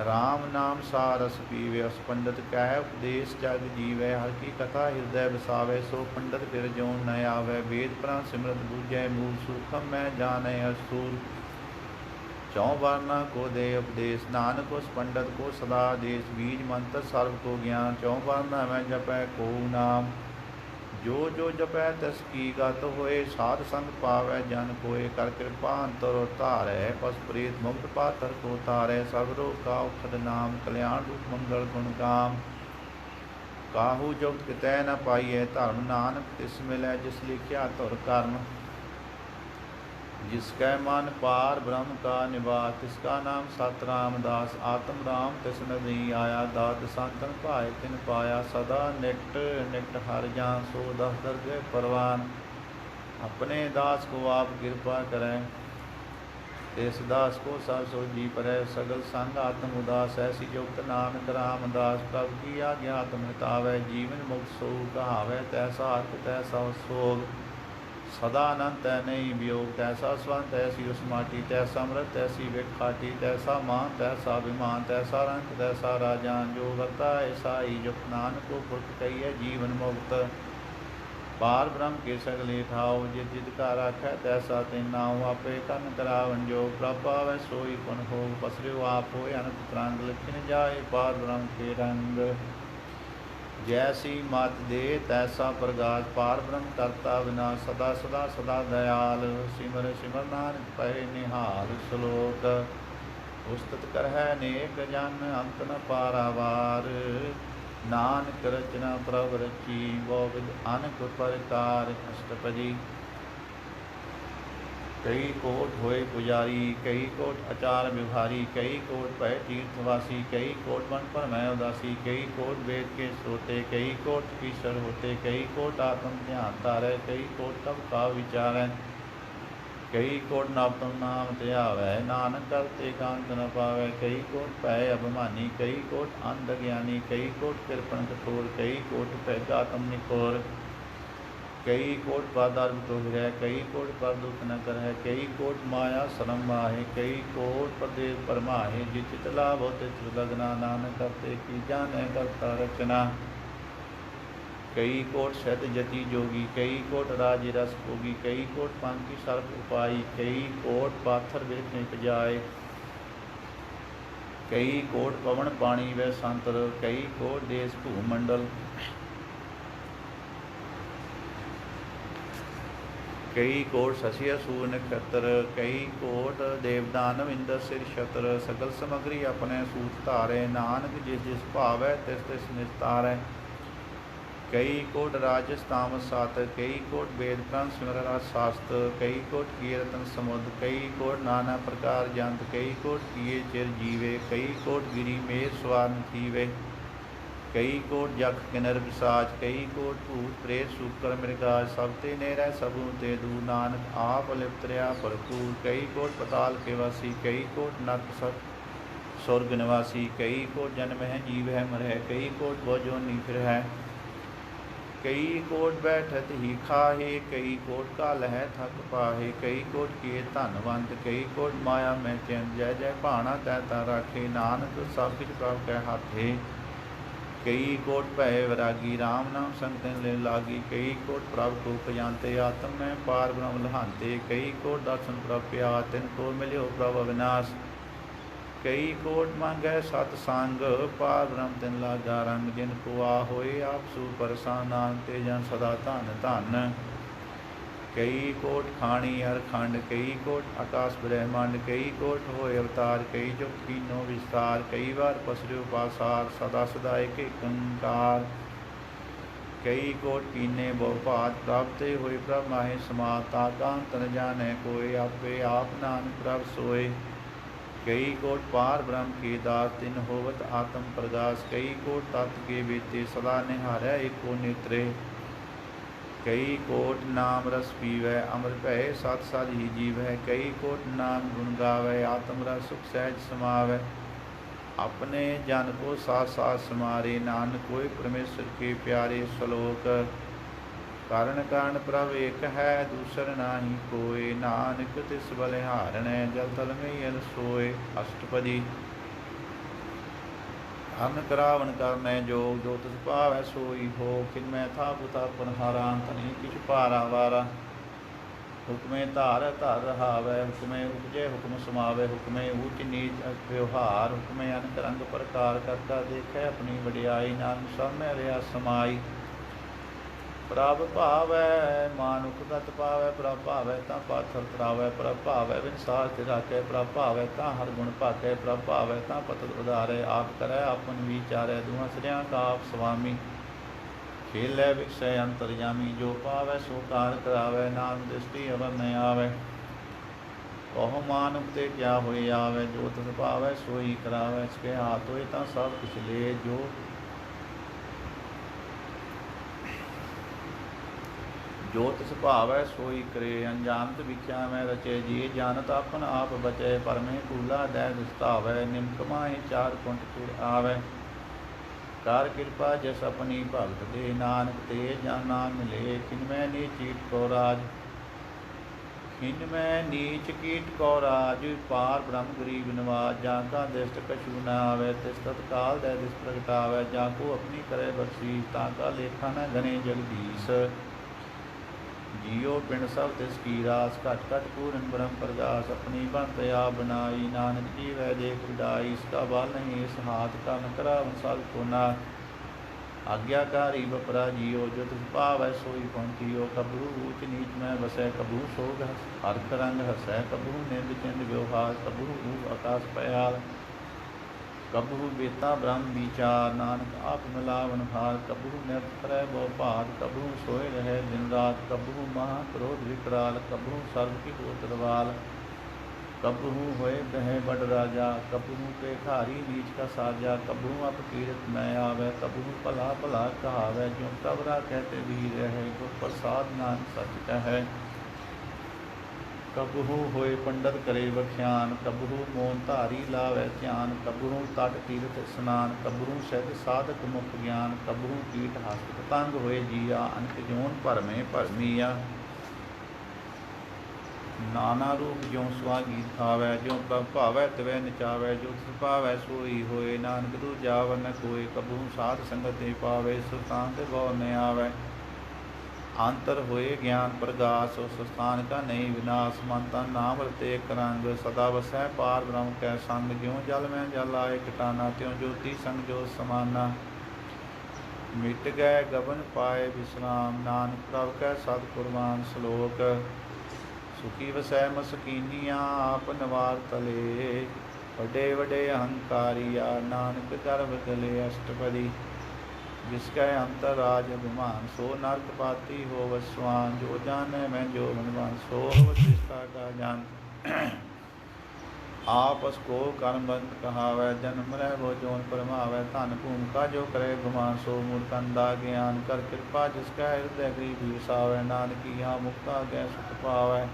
राम नाम सारस पीवे। उस पंडित कह उपदेश जग जीवै। हर की कथा हृदय वसावे। सो पंडित फिर जो न आवे। वेद पुराण सिमरत बूझै। मूल सूखम में जाने असूर। चौ वर्णा को दे उपदेश। नानक उस पंडित को सदा देश। बीज मंत्र सर्व को ज्ञान। चौ वर्णा में जपै को नाम। जो जो जपै तिस की गत होए। साध संग पावै जन कोय। कर कृपा अंतर तारै। पस प्रेत मुक्त पातर को तारै। सब रोग का औखद नाम। कल्याण रूप मंगल गुण काम। काहू जुगत कितै न पाइए धर्म, नानक तिस मिलै जिस लिखिया धुर कर्म। जिसकै मन पार ब्रह्म का निवास, तिसका नाम सत रामदास। आत्म राम तिस नहीं आया, दात संतन भाए तिन पाया। सदा निट निट हर जान, सो दस दरगे परवान। अपने दास को आप कृपा करें, तिस दास को सब सो जी परै। सगल संग आत्म उदास, ऐसी जुगत नानक रामदास। प्रभु की आज्ञा आत्म हितावै, जीवन मुक्त सो कहावै। तैसा अर्थ तैसा सोग, सदा अनंत तै नहीं वियोग। तैसा स्वंत तैसी उस माटी, तैसा अमृत तैसी विख खाटी। तैसा मान तैसा अभिमान, तैसा रंक तैसा राजान। जो करता ऐसा ही जुक्त, नानक को पुरख कहिए जीवन मुक्त। पार ब्रह्म के सगले ठाओ, जित जित का राखै तैसा तिन नाऊ। आपे कन करावन जो, प्रभ पावै सोई पुन हो। पसरियो आप होय अनंत तरंग, लिखिन जाए पार ब्रह्म के रंग। जैसी मत दे तैसा प्रगास, पार ब्रह्म करता विनाश। सदा सदा सदा दयाल, सिमर सिमर नानक पै निहाल। श्लोक उस्तत करहै नेक जन, अंत न पारावार। नानक रचना प्रभ रची, गोविंद अनक प्रकार। अष्टपदी। कई कोट होए पुजारी, कई कोट आचार व्यवहारी। कई कोट पै तीर्थवासी, कई कोट मन पर मैं उदासी। कई कोट वेद के श्रोते, कई कोट ईश्वर होते। कई कोट आत्म ध्यान तारै, कई कोट तब का विचारै। कई कोट नवतम नाम त्यावै, नानक करते कांत न पावै। कई कोट पै अभिमानी, कई कोट अंध ज्ञानी। कई कोट कृपण कठोर, कई कोट पैगा तम निकोर। कई कोट पादार तो है, कई कोट पर दुख न कर है। कई कोट माया श्रम माहे, कई कोट प्रदेश परमाहे। जित लाभ होते लगना, नानक करते की जाने करता रचना। कई कोट सत जति जोगी, कई कोट राज रस भोगी। कई कोट पंखी सर्प उपाई, कई कोट पाथर वृक्ष उपजाए। कई कोट पवन पानी व संतर, कई कोट देश भूमंडल। कई कोट शशि असूर नक्षत्र, कई कोट देवदानव इंद्र सिर छत्र। सकल समग्री अपने सूत धारे, नानक जिस जिस भावै तिस तिस निस्तारै। कई कोट राजस तामस सात, कई कोट वेद पुराण सिमर रस शास्त्र। कई कोट किए रतन समुद्र, कई कोट नाना प्रकार जंत। कई कोट किए चिर जीवे, कई कोट गिरी मेर स्वान थीवे। कई कोट जख किनर पिशाच, कई कोट भूत प्रेत शूकर मृगाज। सब ते नेरै सबू ते दूर, नानक आप लिप्त रहा भरपूर। कई कोट पताल के वासी, कई कोट नरक स्वर्ग निवासी। कई कोट जन्म है जीव है मर है, कई कोट वो जोनी फिर है। कई कोट बैठत ही खाहे, कई कोट काल है थक पाहे। कई कोट किए धनवंत, कई कोट माया में चिंत। जय जय भाना तैता राखे, नानक सब किछ प्रभ कै हाथे। कई कोट भय वैरागी, राम नाम संगतन ले लागी। कई कोट प्रभ को खजानते, आत्म में पार ब्रह्म लहानते। कई कोट दर्शन प्रभ प्या, तिन को मिल्यो प्रभ अविनाश। कई कोट मांगै सतसंग, पार ब्रह्म तिन लागा रंग। जिन को आ होए आप सु परसान, नाम ते जन सदा धन धन। कई कोट खाणी हर खंड, कई कोट आकाश ब्रह्मांड। कई कोट होए अवतार, कई जुग कीनो विस्तार। कई बार पसरियो पासार, सदा सदा एक अंकार। कई कोट कीने बहु भात, प्राप्त होए प्रभ माहे समात। ताकांत न जाने कोय, आपे आप नानक प्रभ सोए। कई कोट पार ब्रह्म के दास, तिन होवत आत्म प्रगास। कई कोट तत्व के बेते, सदा निहारै एको नेत्रे। कई कोट नाम रस पीवै, अमृत भय सत सद ही जीवै। कई कोट नाम गुण गावै, आत्म रस सुख सहज समावै। अपने जन को साथ साथ समारे, नानक कोई परमेश्वर के प्यारे। श्लोक कारण कारण प्रभ एक है, दूसर नाही कोय। नानक तिस बलिहारणै, जल थल में यल सोय। अष्टपदी। अन्न करावन करनै जोग, जो तिस भावै सोई हो। किन मैं था पुता पनहारा, तनि किछ पारा वारा। हुक्मे धार धर रहावै, हुक्मे उपजे हुक्म समावै। हुक्मे ऊच नीच व्यवहार, हुक्मे अनक रंग प्रकार। करता देखै अपनी वडियाई, नानक सब में रहा समाई। प्रभ भावै मानुख गत पावै, प्रभ भावै तां पाथर तरावै। प्रभ भावै विनसार ते राखै, प्रभ भावै तां हर गुण भागै। प्रभ भावै तां पतत उधारै, आप करै आपन विचारै। दुआं सिरियां का आप स्वामी। खेलै विकसै अंतरयामी, जो पावै सो कार करावै, नानक दृष्टि अवर न आवै। कहो मानुख ते क्या होए आवै, जो तिस पावै सोई करावै। इसके हाथ होए तां सब कुछ ले, जो तिस भावै सोई करे। अनजानत विख्या मैं रचे, जिए जानत अपन आप बचै। परमे कूला दै दिसतावै, निमक माहि चार कुंट कुड़ आवै। कार कृपा जस अपनी भगत दे, नानक ते जाना मिले। खिनमै नीच कीट को राज, खिनमै नीच कीट को राज, पार ब्रह्म गरीब नवाज। जाका दृष्ट कछु न आवै, तिस तत्काल दै दिस प्रगटावै। जाको अपनी करे बख्शीस, ताका लेखा न गणे जगदीश। जियो पिंड सब तिस की रास, घट घट पूरन ब्रह्म प्रगास। अपनी बनत आप बनाई, नानक जी वह देख विडाई। इसका बल नहीं इस हाथ का, न करावन सब को नाथ। आज्ञाकारी बपरा जियो, जो तिस पावै सोई पहुँचियो। कबहू ऊच नीच में बसै, कबहू सोग हरख रंग हसै। कबहू निंद चिंद व्यवहार, कबहू ऊब आकाश पयाल। कबहू बेता ब्रह्म विचार, नानक आप मिलावन हार। कबहू नृत करे बहु भात, कबहू सोए रहे दिन रात। कबहू महा क्रोध विकराल, कबहू सर्व की गोत्रवाल। कबहू होए कहे बड़ राजा, कबहू पे खारी नीच का साजा। कबहू अपकीरत न आवै, कबहू भला भला कहावै। ज्यों कबरा कहते वीर रहे, गुर प्रसाद नानक सच कहे। कबहू होए पंडित करे बख्यान, कबहू मोन धारी लावै ध्यान। कबहू तट तीर्थ स्नान, कबहू सिद्ध साधक मुख ज्ञान। कबहू कीट हस्त पतंग होए जिया, अनक जोन भरमे भरमिया। नाना रूप ज्यों स्वागीत आवै, ज्यों प्रभ भावै तिवै नचावै। जो तिस पावै सोई होए, नानक दूजा वर न कोय। कबहू साध संगत ते पावै, सुल्तान ते भव न आवै। अंतर होए ज्ञान प्रगास, उस स्थान का नहीं विनाश। मन तन नाम रते एक रंग, सदा वसै पार ब्रह्म कै संग। ज्यों जल में जल आए घटाना, त्यों ज्योति संग ज्योत समाना। मिट गए गबन पाए विश्राम, नानक प्रभ कै सद कुर्बान। श्लोक सुखी वसै मसकीनिया, आप नवार तले। वडे वडे अहंकारिया, नानक गर्भ गले। अष्टपदी जिसकै अंतर राज अभिमान, सो नरक पाती हो वस्वान। जो जाने मैं जो हनुमान, सो वशिष्ठा का जान। आपस को कर्म बंद कहावै, जन्म मरै वो जोन परमावै। धन भूमिका जो करे गुमान, सो मूर्खंदा ज्ञान। कर कृपा जिसका हृदय गरीब विसावै, नानक यहाँ मुक्ता गै सुख पावै।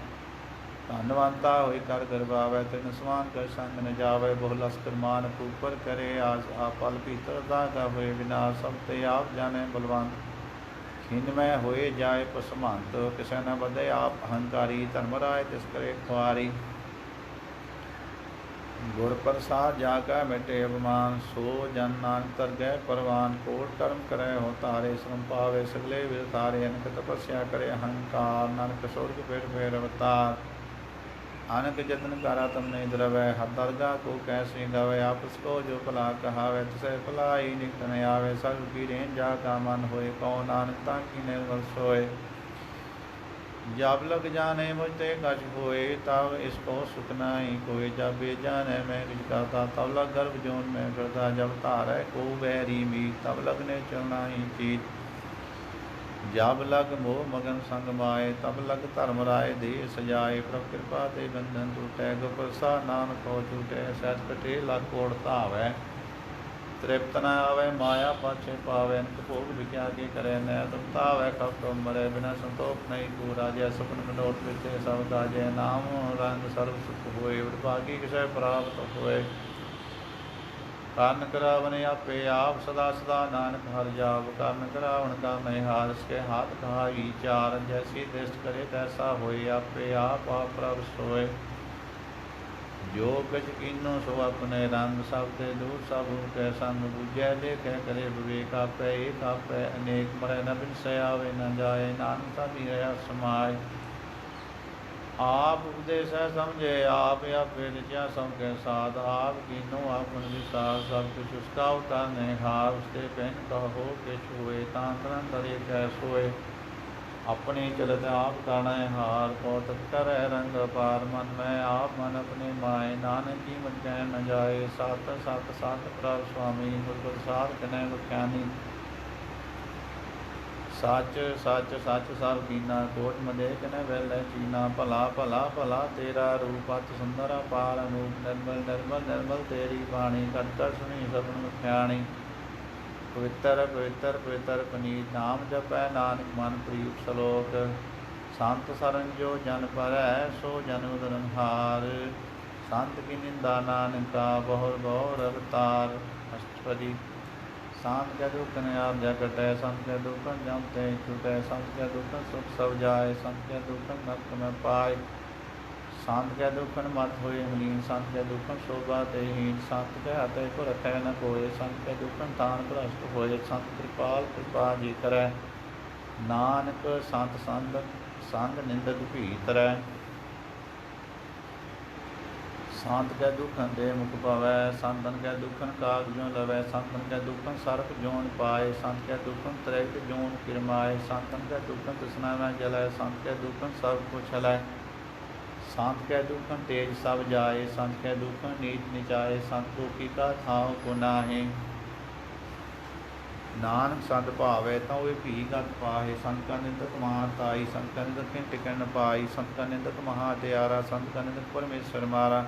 धनवंता होई कर गरबावै, तिन समान कर संग न जावै। बहु लश्कर मान ऊपर करे आस, आपल भीतर दागा होए विनाश। सब ते आप जाने बलवंत, खिनमय होए जाए पसमंत। किसै न बधे आप अहंकारी, धर्मराय तिस करे खुआरी। गुर प्रसाद जाका मिटे अभिमान, सो जन नानक तर गए परवान। कोट कर्म करे हो तारे, श्रम पावे सगले विद तारे। अनक तपस्या करे अहंकार, नानक स्वर्ग फेर अवतार। अनक जतन करा तुम नहीं द्रवै, हर दरगाह को कैसे गवै। आपस को जो भला कहावै, तिसै भलाई निकट न आवै। सर्व की रेन जा का मन होए, कहो नानक ताकि निर्मल सोए। जब लग जाने मुझते कछ होए, तब इसको सुख नहीं कोई। जब बे जाने मैं कुछ करता, तब लग गर्भ जोन में फिरता। जब तारै को बैरी मीत, तब लगने चलना ही चीत। जब लग मोह मगन संग माए, तब लग धर्म राय दे सजाए। प्रभ कृपा ते बंधन टूटै, गुर प्रसाद नानक हो छूटै। सहज कटे लग कोड़ धावै, तृप्त न आवे माया पाछे पावै। अनक भोग विख्या के करे नै तृप्तावै, कब कब मरै बिना संतोष नहीं पूरा। जय सपन मनोट विचे सब काजै, नाम रंग सर्व सुख होए। विभागी किसै प्राप्त होए, ਕਰਨ ਕਰਾਵਨ ਆਪੇ ਆਪ। ਸਦਾ ਸਦਾ ਨਾਨਕ ਹਰਿ ਜਾਪ, ਕਰਨ ਕਰਾਵਨ ਕਰਨੇ ਹਾਰ। ਇਸਕੇ ਹਾਥ ਕਹਾ ਵਿਚਾਰ, ਜੈਸੀ ਦ੍ਰਿਸ਼ਟ ਕਰੇ ਤੈਸਾ ਹੋਏ। ਆਪੇ ਆਪ ਆਪ ਪ੍ਰਭ सोए, जो कछ कीनो सो अपने रंग। सब ते दूर सब कै संग, बूझै देखै करे विवेक। आपै एक आपै अनेक, मरै न बिनसै आवे न जाए। नानक साधी रहा समाय, आप उपदेश है समझे आप। आपे रचा सब के साथ, आप कीनो आपन विसार। सब कुछ उसका उतारने हार, उसके पहन कहो किछ हुए। तांतरन तरे कै सोए, अपने चलत आप ताड़ै हार। कौतक कर रंग पार, मन में आप मन अपने माए। नानक की मन कह न जाए, सात सत सत प्रभ स्वामी। गुर प्रसाद कनै बख्यानी, सच सच सच सब कीना कोट मदेक न वैल चीना भला भला भला तेरा रूप अत सुंदर अपार अनूप निर्मल निर्मल निर्मल तेरी बाणी कट कर सुनी सपन मुख्याणी पवित्र पवित्र पवित्र पनीत नाम जपै नानक मन प्रीत सलोक संत सरन जो जन पर है सो जन उदरन हार संत की निंदा नानका बहुर बहुर अवतार अष्टपदी संत के दुखन आप जा कटै संत के दुखन जमते छूटै संत के दुखन सुख सब जाए संत के दुखन नरक में पाए संत के दुखन मत होए मलीन संत के दुखन शोभा तेहीन संत के हते को रखै न कोय संत के दुखन तान भ्रष्ट होए संत कृपाल कृपा जी करै नानक संत संग निंदक भीतरै संत के दुखन दे मुख पवै संतन के दुखन काग जो लवै संतन के दुखन सर्प जोन पाए संत के दुखन त्रैत जोन किरमाए संतन के दुखन तृष्णा में जलै संत के दुखन सब कुछ हलै संत के दुखन तेज सब जाए संत के दुखन नीच निचाए संत दुखी का थाव को नाहे नानक संत भावै तो वे भी गत पाहे संत का निंदक महाताई संत का निंदक टिकन पाई संत का निंदक महात्यारा संत का निंदक परमेश्वर मारा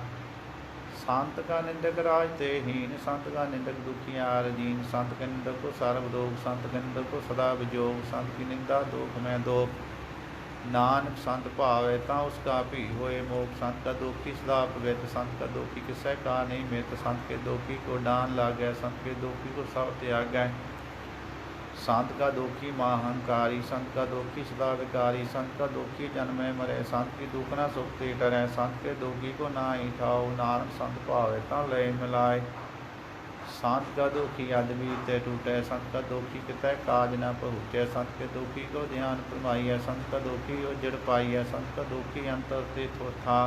संत का निंदक राज ते हीन संत का निंदक दुखियार दीन संत के निंदक को सर्वदोग संत के निंदक को सदा विजोग संत की निंदा दोख में दोख नानक संत भावे ता उसका भी होए मोख संत का दोखी सदा पवित्र संत का दोखी किसै का नहीं मित संत के दोखी को डान लागै संत के दोखी को सब त्यागै संत का दोखी महाहंकारी संत का दोखी सदा विकारी संत का दोखी जन्मे मरे संत की दुख न सुख ते डरै संत के दोखी को ना ही ठाओ नानक संत भावे ता लय मिलाए संत का दोखी अदबी ते टूटे संत का दोखी कितै काज न पहुँचे संत के दोखी को ध्यान फरमाइए संत का दोखी उजड़ पाइए संत का दोखी अंतर ते थोथा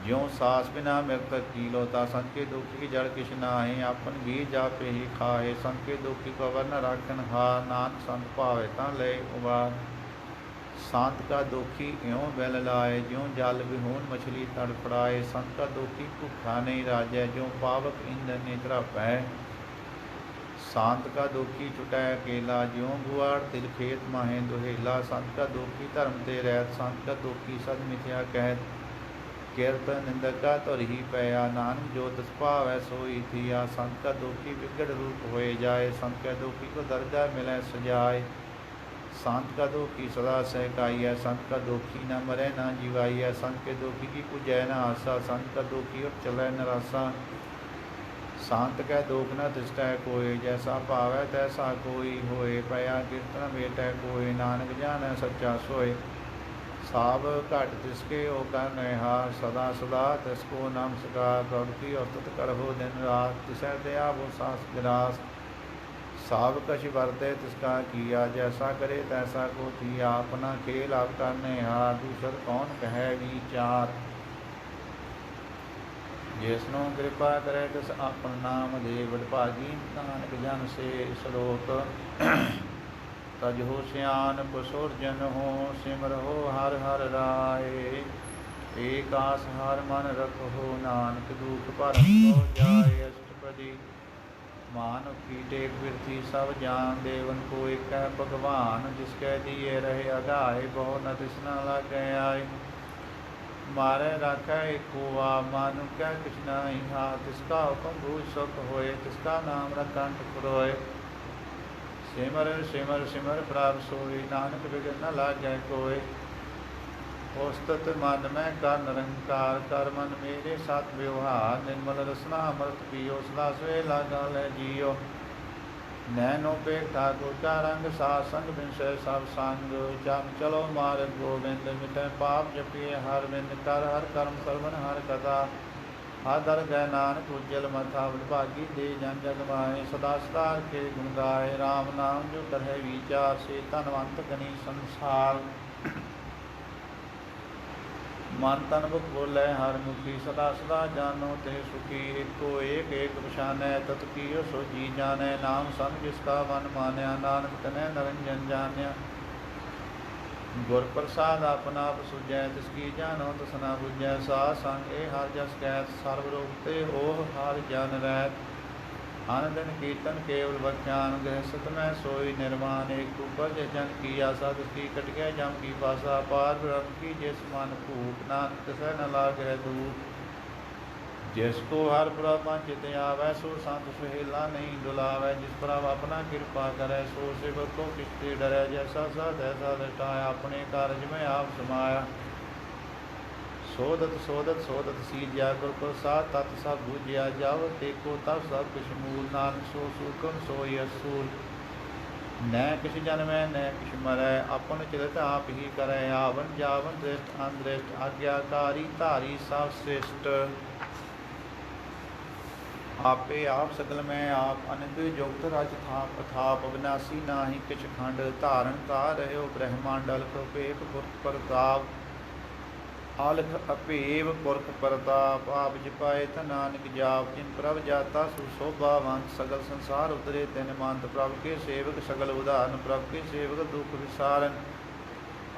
ज्यों सास बिना मृतक की लोता संत के दुखी की जड़ किश नाहे अपन बीज जापे ही खाए संत के दुखी को वर्ण राखन हार नानक संत भावे ता लय उबार संत का दुखी यों बैल लाए ज्यों जल विहून मछली तड़फड़ाए संत का दुखी भूखा नहीं राजै ज्यों पावक ईंधन निद्रा पै संत का दुखी छुटै अकेला ज्यों गुआड़ तिल खेत माहे दुहेला संत का दुखी धर्म ते रहत संत का दुखी सद मिथ्या कहत किरत निंदका तुर ही पया नानक जो तिस भावै सोई थिया संत का दुखी विगड़ रूप होए जाए संत के दुखी को दर्जा मिले सजाए संत का दुखी सदा सहकाई है संत का दुखी न मरे न जीवाई है संत के दुखी की पूजै न आशा संत का दुखी उठ चलै नरासा संत कै दुख न तिष्ठै कोय जैसा भावै तैसा कोई होए पया कीर्तन बेटै कोय नानक जानै सच्चा सोए साब घट तिसके ओ कर हार सदा सदा तिसको नमस्कार प्रभु और तुत करहो दिन रात तिसै दया वो सास गिरास साब कछ वरते तिसका किया जैसा करे तैसा को थिया अपना खेल आप करने हार दूसर कौन कहे विचार जिसनों कृपा करे तिस अपन नाम दे वडभागी नानक जन से श्लोक तज हो सियान पुसुरजन हो सिमर हो हर हर राय एक आस हर मन रखो नानक दुख पर हो जाए अष्टपदी मानुख की टेक पृथ्वी सब जान देवन को एक भगवान जिसके दिए रहे अगाए बहु न तृष्णा लगे आए मारे रखे एको मानुख कै कुछ नहीं हा तिसका हुक्म भूज सुख होए तिसका नाम रखंठ पुरोए सिमर सिमर सिमर प्रभ सोई नानक बिघन न लागै कोय औस्तत मन में कर निरंकार कर मन मेरे साथ व्यवहार निर्मल रसना अमृत पियो सदा स्वे लागा लै जियो नैनो पे ठाकुर का रंग साथ संग विषय सब संग जम चलो मार्ग गोविंद मिटै पाप जपिए हर बिंद कर हर कर्म सर्वन हर कथा आदर गै नानक उज्जल मथा भागी दे जन जग माए सदा सदा के गुण गाए राम नाम जो करहे विचार से धनवंत गनी संसार मन तन बुख बोले हर मुखी सदा सदा जानो ते सुखी एको एक एक पछानै तत कियो सो जी जानै नाम संग जिसका मन मान्या नानक तनै नरंजन जान्या गुर प्रसाद अपना आप सुझै तिसकी जानो तस न बुझै सा संग ए हर जस कहत सर्व रोग ते ओह हर जन रहत आनंदन कीर्तन केवल बख्यान गृहस्थ में सोई निर्माण एक ऊपर जन की आशा की कट गया जम की पासा पार ब्रह्म की जिस मन भूख नानक सह न लागे दूप जिसको हर ब्रह्म चित आवे सो संत सुहेला नहीं दुलावे जिस पर अपना कृपा करे सो सेवक को किससे डरे जैसा सा तैसा दृष्टाया अपने कार्य में आप समाया सोदत सीजिया गुर प्रसाद तत् सब बुझिया जाव देखो तब सब कुछ मूल नानक सो सूखम सो असूल न किस जन्मै न किस मरै अपन चिरत आप ही करे आवन जावन दृष्ट अनदृष्ट आज्ञाकारी धारी सब श्रेष्ठ आपे आप सकल में आप अनित जुगत रज थाप अथाप अविनाशी नाहि किछ खंड धारण का रहो ब्रह्मांड अलख उपेख पुरख प्रताप आलख अपेव पुरख प्रताप आप जपाए त नानक जाप जिन प्रभ जाता सुशोभावंत सगल संसार उतरे तिन मंत प्रभ के सेवक सगल उदाहरण प्रभ के सेवक दुख विसारन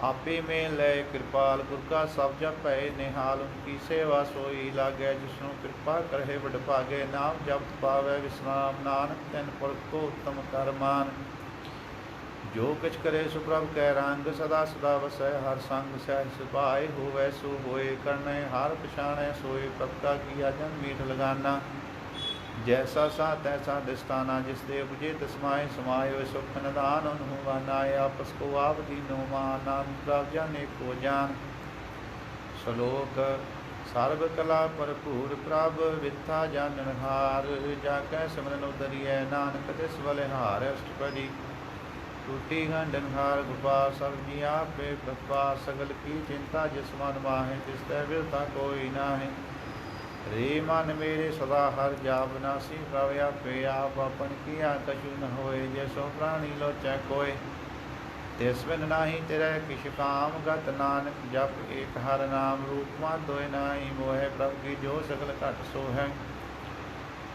आपे में लय कृपाल गुर का सब जप पै निहाल उनकी सेवा सोई लागे जिसनु कृपा करहे बड़ भागे नाम जप पावे विश्राम नानक तिन पुरख को उत्तम कर मान जो किछ करे सुप्रभ कै रंग सदा सदा वसै हर संग सह सिपाए होवै सो होए करने हार पछाणै सोए प्रभ का किया जन मीठ लगाना जैसा सा तैसा दिस्ताना जिस दे बुझे तस्माए समाये सुख निदान उन्हुवानाय आपस को आप दीनो मान नाम प्रभ जाने को जान श्लोक सर्व कला भरपूर प्रभ विथा जाननहार जाकै सिमरन उदरिय नानक तिस बलिहार अष्टपदी टूटी गंडनहार गोपाल सब जी आपे कृपा सगल की चिंता जिस मन माहे तिस तैता कोई नाहे रे मन मेरे सदा हर जा विनाशी प्रभ आपे आप अपन किया कछु न होए जैसो प्राणी लोचै कोय तिस बिन नाही तेरे किछ काम गत नानक जप एक हर नाम रूप मान दोय नाई मोह प्रभ की जो सकल घट सो है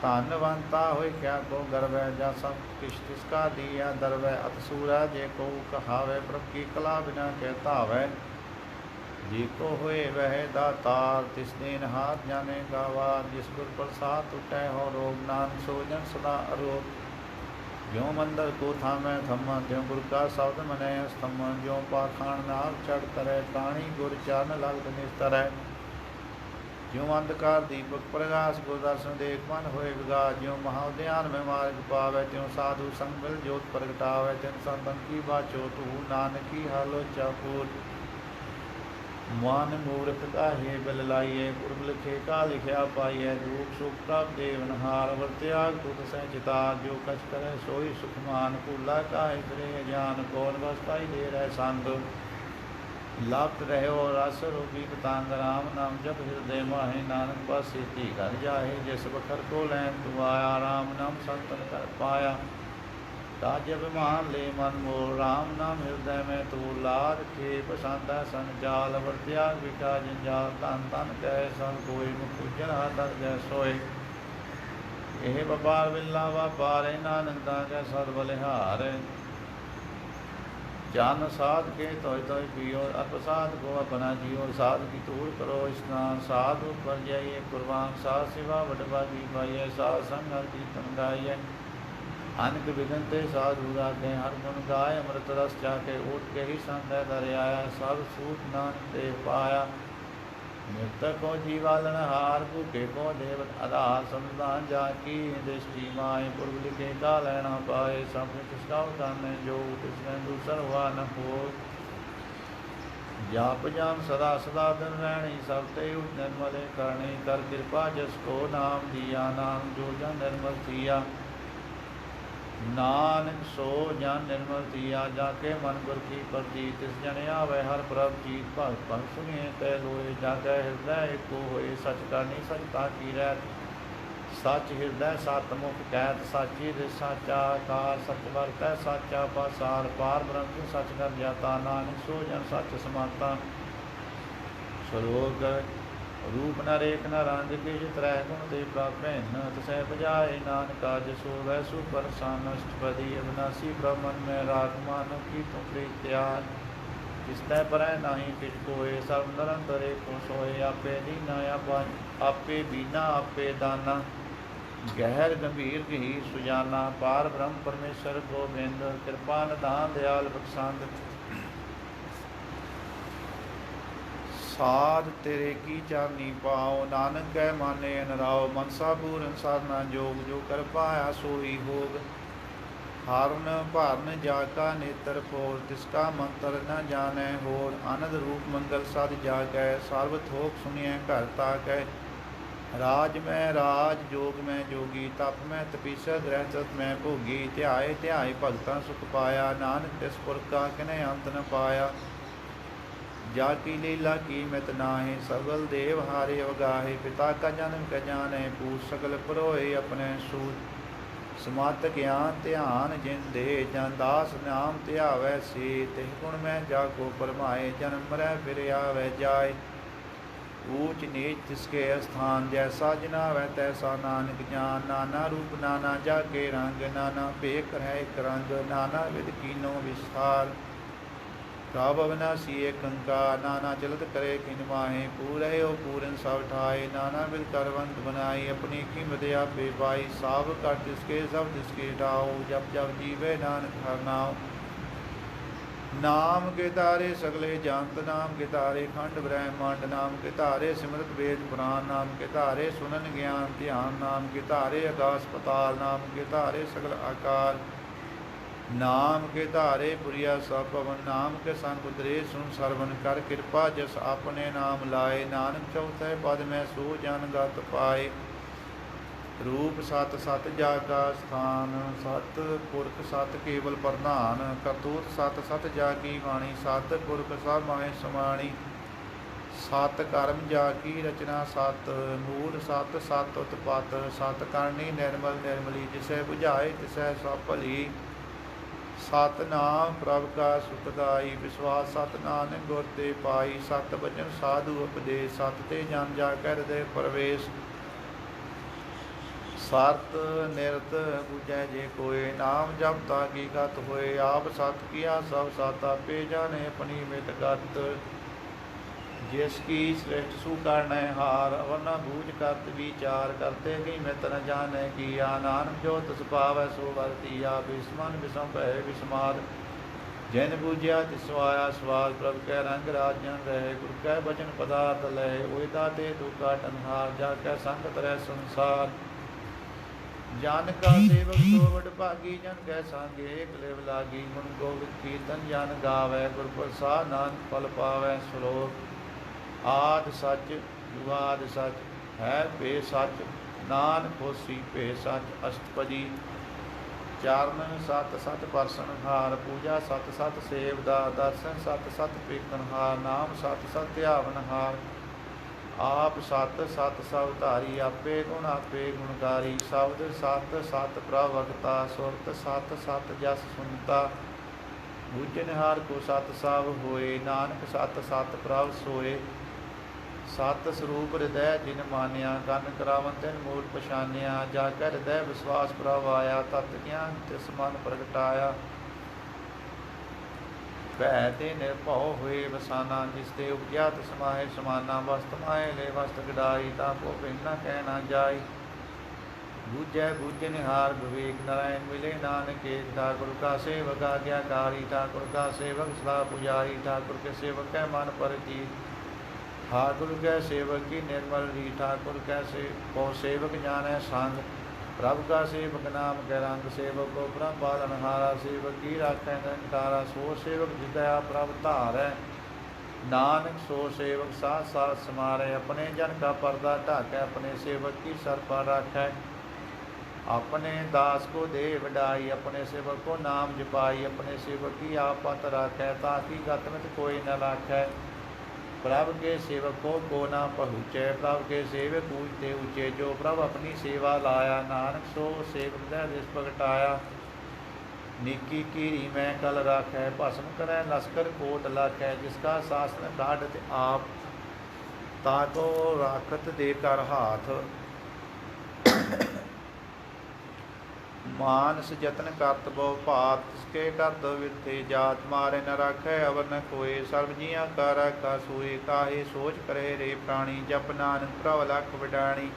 धनवंता होय क्या को गर्व जा सब किश तिसका दिया दरव अतसूरा जे को कहावे प्रभ की कला बिना कहता वै जी को होए वह दातार तिस दिन हाथ जाने गावार जिस गुर प्रसाद टूटे हो रोग नाम सोजन सदा अरोग ज्यों मंदिर को थामै थम त्यों गुर का शब्द मनै स्तम ज्यों पाखाण नाव चढ़ करे प्राणी गुर चरण लग निस्तर ज्यों अंधकार दीपक प्रकाश गुरदर्शन देख मन होए विगास ज्यों महाउद्यान में मार्ग पावे त्यों साधु संग मिल जोत प्रगटावे तिन संतन की बाचो तू नानकी हालो चापूर मान मूर्ख काहे बिल लाइए पुरब लिखे का लिखया पाइए दुख सुख प्राप्त देवनहार वर्त्याग तुत सह चितार जो कछ करे सोई सुखमान भूला काहे फिरे जान कौन बसताई दे रह संग लाप्त रहो रस रूपी पतंग राम नाम जप हृदय माहे नानक पासे थी घर जाहे जिस बखर को लैन तू आया राम नाम संतन कर पाया राज्य अभिमान ले मन मोर राम नाम हृदय में तू लाद के पसंद संजाल वर्त्याग विका जंजाल तन तन कह सन कोई मुख जरा तर जय सोए यह व्यापार विला व्यापार नानक कै सद बलिहार जान साध के तोय तोय पियो अप्रसाद को अपना जियो साध की तूर करो स्नान साधु पर जाइए कुर्बान साध सेवा बटभागी पाइए साध संग हर कीर्तन गाइए अनक विघनते साधु राखे हर गुण गाय अमृत रस चाके उठ के ही संत दर आया सब सूत नान ते पाया मृतक को जीवालन हार भूखे को देव आधार समदान जाकी दृष्टि माए पूर्व लिखे का लेना पाए सब किसका उतारने जो तिसमें दूसर हुआ न हो जाप जान सदा सदा दिन रहनी सब ते निर्मले करनी कर कृपा जिसको नाम दिया नाम जो जन निर्मल किया नानक सो ज्ञान निर्मल दिया जाके मन गुर की प्रति तिस जन आवे हर प्रभ जीत भक्त भक्त सुनिए तय लोए जाके हृदय को होए सच करनी सचता की रहत सच हृदय सतमुख कहत साची साचा कार सच वर्त साचा पासार पार ब्रह्म सच कर जाता नानक सो जन सच समाता श्लोक रूप न रेख न रंग किश त्रय गुण ते प्राप्त तसै बजाए नानका जसो वैसु परसान अष्टपदी अविनाशी ब्रह्मन में राग मानो की तुम प्रीत्याग जिस तय पर नाही किछ कोय सब निरंतर को सोए आपे दीना आपे बीना आपे दाना गहर गंभीर गहीर सुजाना पार ब्रह्म परमेश्वर गोबिंद कृपा निधान दयाल बख्शांद साध तेरे की चारनी पाओ नानक कै माने अनराओ मनसा पूरन साधना जोग जो कर पाया सोई होग हारन भारन जाका नेत्र फोर तिसका मंत्र न जाने होर आनंद रूप मंगल सद जाकै सार्वथोक सुनिए घर ताकै राज में राज जोग में जोगी तप में तपीसा गृहस्थ में भोगी ध्याए ध्याए भगतां सुख पाया नानक तिस पुरख का किने अंत न पाया जाकी लीला की मित नाहि सगल देव हारे अवगाहे पिता का जन्म क जाने पूत सकल परोए अपने सूत समात ज्ञान ध्यान जिन दे जन दास नाम ध्यावै से तिह गुण में जाको परमाए जन्म मरै फिर आवे जाय ऊच नीच तिसके स्थान जैसा जिनावै तैसा नानक जान नाना रूप नाना जाके रंग नाना भेख है एक रंग नाना विध कीनो विस्तार प्रभ अविनाशी एक कंकार नाना चलत करे किन माहे पूरे ओ पूरन सब ठाए नाना बिल करवंत बनाई अपनी कीमत आपे पाई साब कर जिसके सब जिसके डाओ जब जब जीवे नानक हर नाम नाम के तारे सगले जानत नाम के तारे खंड ब्रह्मांड नाम के तारे सिमरत वेद पुराण नाम के तारे सुनन ज्ञान ध्यान नाम के तारे आकाश पताल नाम के तारे सगल आकार नाम के धारे पुरिया सब पवन नाम के संग उतरे सुन सरवन कर कृपा जस अपने नाम लाए नानक चौथे पद में सो जन गत पाए रूप सत सत जागा स्थान सत पुरख सत केवल प्रधान करतूत सत सत जागी वाणी सत पुरख सब माहे समाणी सत कर्म जाकी रचना सत मूल सत सत उत्पत सत करनी निर्मल निर्मली जिसे बुझाए तिसै सब भली सतनाम प्रभ का सुखदाई विश्वास सतनाम गुर ते पाई सत बचन साधु उपदेश सत ते जन जाकर हृदय प्रवेश सत निरत बुझै जे कोय नाम जपता की गत होए आप सत किया सब सत आपे जाने अपनी मित गत जिसकी श्रेष्ठ सुकर्ण हार वरना बूझ करत विचार करते गई मित न जाने किया नानक जो तस पावै सो वरतिया विस्मन विषम भय विस्माद जिन बूझिया तिसवाया स्वाद प्रभ कै रंग राजन रहे गुरु कै बचन पदार्थ लय ओदा ते दुखा टनहार जा कै संगत रह संसार जन का सेवक सो वड भागी जन कै सांगे एक लिव लागी गुण गोविंद कीर्तन जन गावै गुर प्रसाद नानक फल पावै श्लोक आद सच युगाद सच है पे सच नानक होसी पे सच अष्टपदी चारण सत सत परसन हार पूजा सत सत सेवदा दर्शन सत सत पेकन हार नाम सत सत ध्यावन हार आप सत सत सब धारी आपे आपे गुणकारी शब्द सत सत प्रवक्ता सुरत सत सत जस सुनता बूझनहार को सत सब होए नानक सत सत प्रभ सोए सत ਸਰੂਪ ਹਿਰਦੈ ਜਿਨ ਮਾਨਿਆ ਕੰਨ ਕਰਾਵਨ ਤਿਨ ਮੂਲ ਪਛਾਨਿਆ ਜਾ ਕੈ ਹਿਰਦੈ ਵਿਸ਼ਵਾਸ ਪ੍ਰਭ ਆਇਆ ਤਤ ਗਿਆਨ ਤਿਸ ਮਨ ਪ੍ਰਗਟਾਇਆ ਭੈ ਤੇ ਨਿਰਭਉ ਹੋਏ ਵਸਾਨਾ ਜਿਸ ਤੇ ਉਪਜਿਆ ਤਿਸ ਮਾਹੇ ਸਮਾਨਾ ਵਸਤ ਮਾਹੇ ਲੈ ਵਸਤ ਗਡਾਈ ਤਾ ਕੋ ਬਿਨ ਨ ਕਹਿ ਨ ਜਾਈ ਬੂਝੈ ਬੂਝਨਿਹਾਰ ਵਿਵੇਕ ਨਾਰਾਇਣ ਮਿਲੇ ਨਾਨਕ ਏਕ ਠਾਕੁਰ ਕਾ ਸੇਵਕ ਆਗਿਆਕਾਰੀ ਠਾਕੁਰ ਕਾ ਸੇਵਕ ਸਦਾ ਪੁਜਾਰੀ ਠਾਕੁਰ ਕੇ ਸੇਵਕ ਕੈ ਮਨ ਪਰਜੀਤ ठाकुर कै सेवक की निर्मल री ठाकुर कैसे को सेवक जाने संग प्रभु का सेवक नाम कै रंग सेवक को प्रभ पालनहारा सेवक की राखै निरंकारा सो सेवक जिदया प्रभ धारै नानक सो सेवक साथ साथ समारे अपने जन का पर्दा ढाकै अपने सेवक की सर पर राखै अपने दास को दे वडाई अपने सेवक को नाम जपाई अपने सेवक की आप पत राखै ताकि गत में कोई न राखै प्रभ के सेवकों को न पहुँचे प्रभ के सेवक ऊँचते ऊँचे जो प्रभ अपनी सेवा लाया नानक सो सेवक दिस प्रगटाया निकी कीरी में कल राखै भस्म करै लश्कर कोट लाखै जिसका शासन काढ़त आप ताको राखत दे कर हाथ मानस जतन करत बहु भात तिसके करत विरथे जात मारे न राखै अवर न कोय सर्व जिया का राखा सोए काहे सोच करे रे प्राणी जप नानक प्रभ लख वडाणी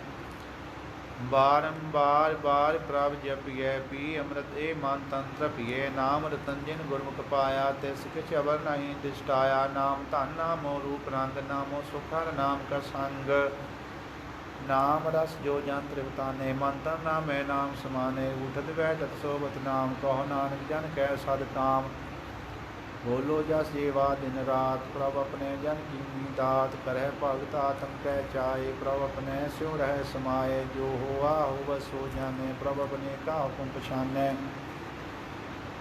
बारंबार बार प्रभ जपिए पी अमृत ए मन तंत्र पिए नाम रतन जिन गुरमुख पाया तिस किछ अवर नहीं दिष्टाया नाम धन नामो रूप रंग नामो सुखर नाम का संग नाम रस जो जन त्रिवताने मन तन नामे नाम समाने उठत बैठत सोबत नाम कहो नानक जन कह सद काम बोलो जा सेवा दिन रात प्रभ अपने जन की दात करह भगत आत्म कह चाहे प्रभ अपने स्यो रह समाये जो हुआ हो बस हो जाने प्रभ अपने का हुक्म पछाने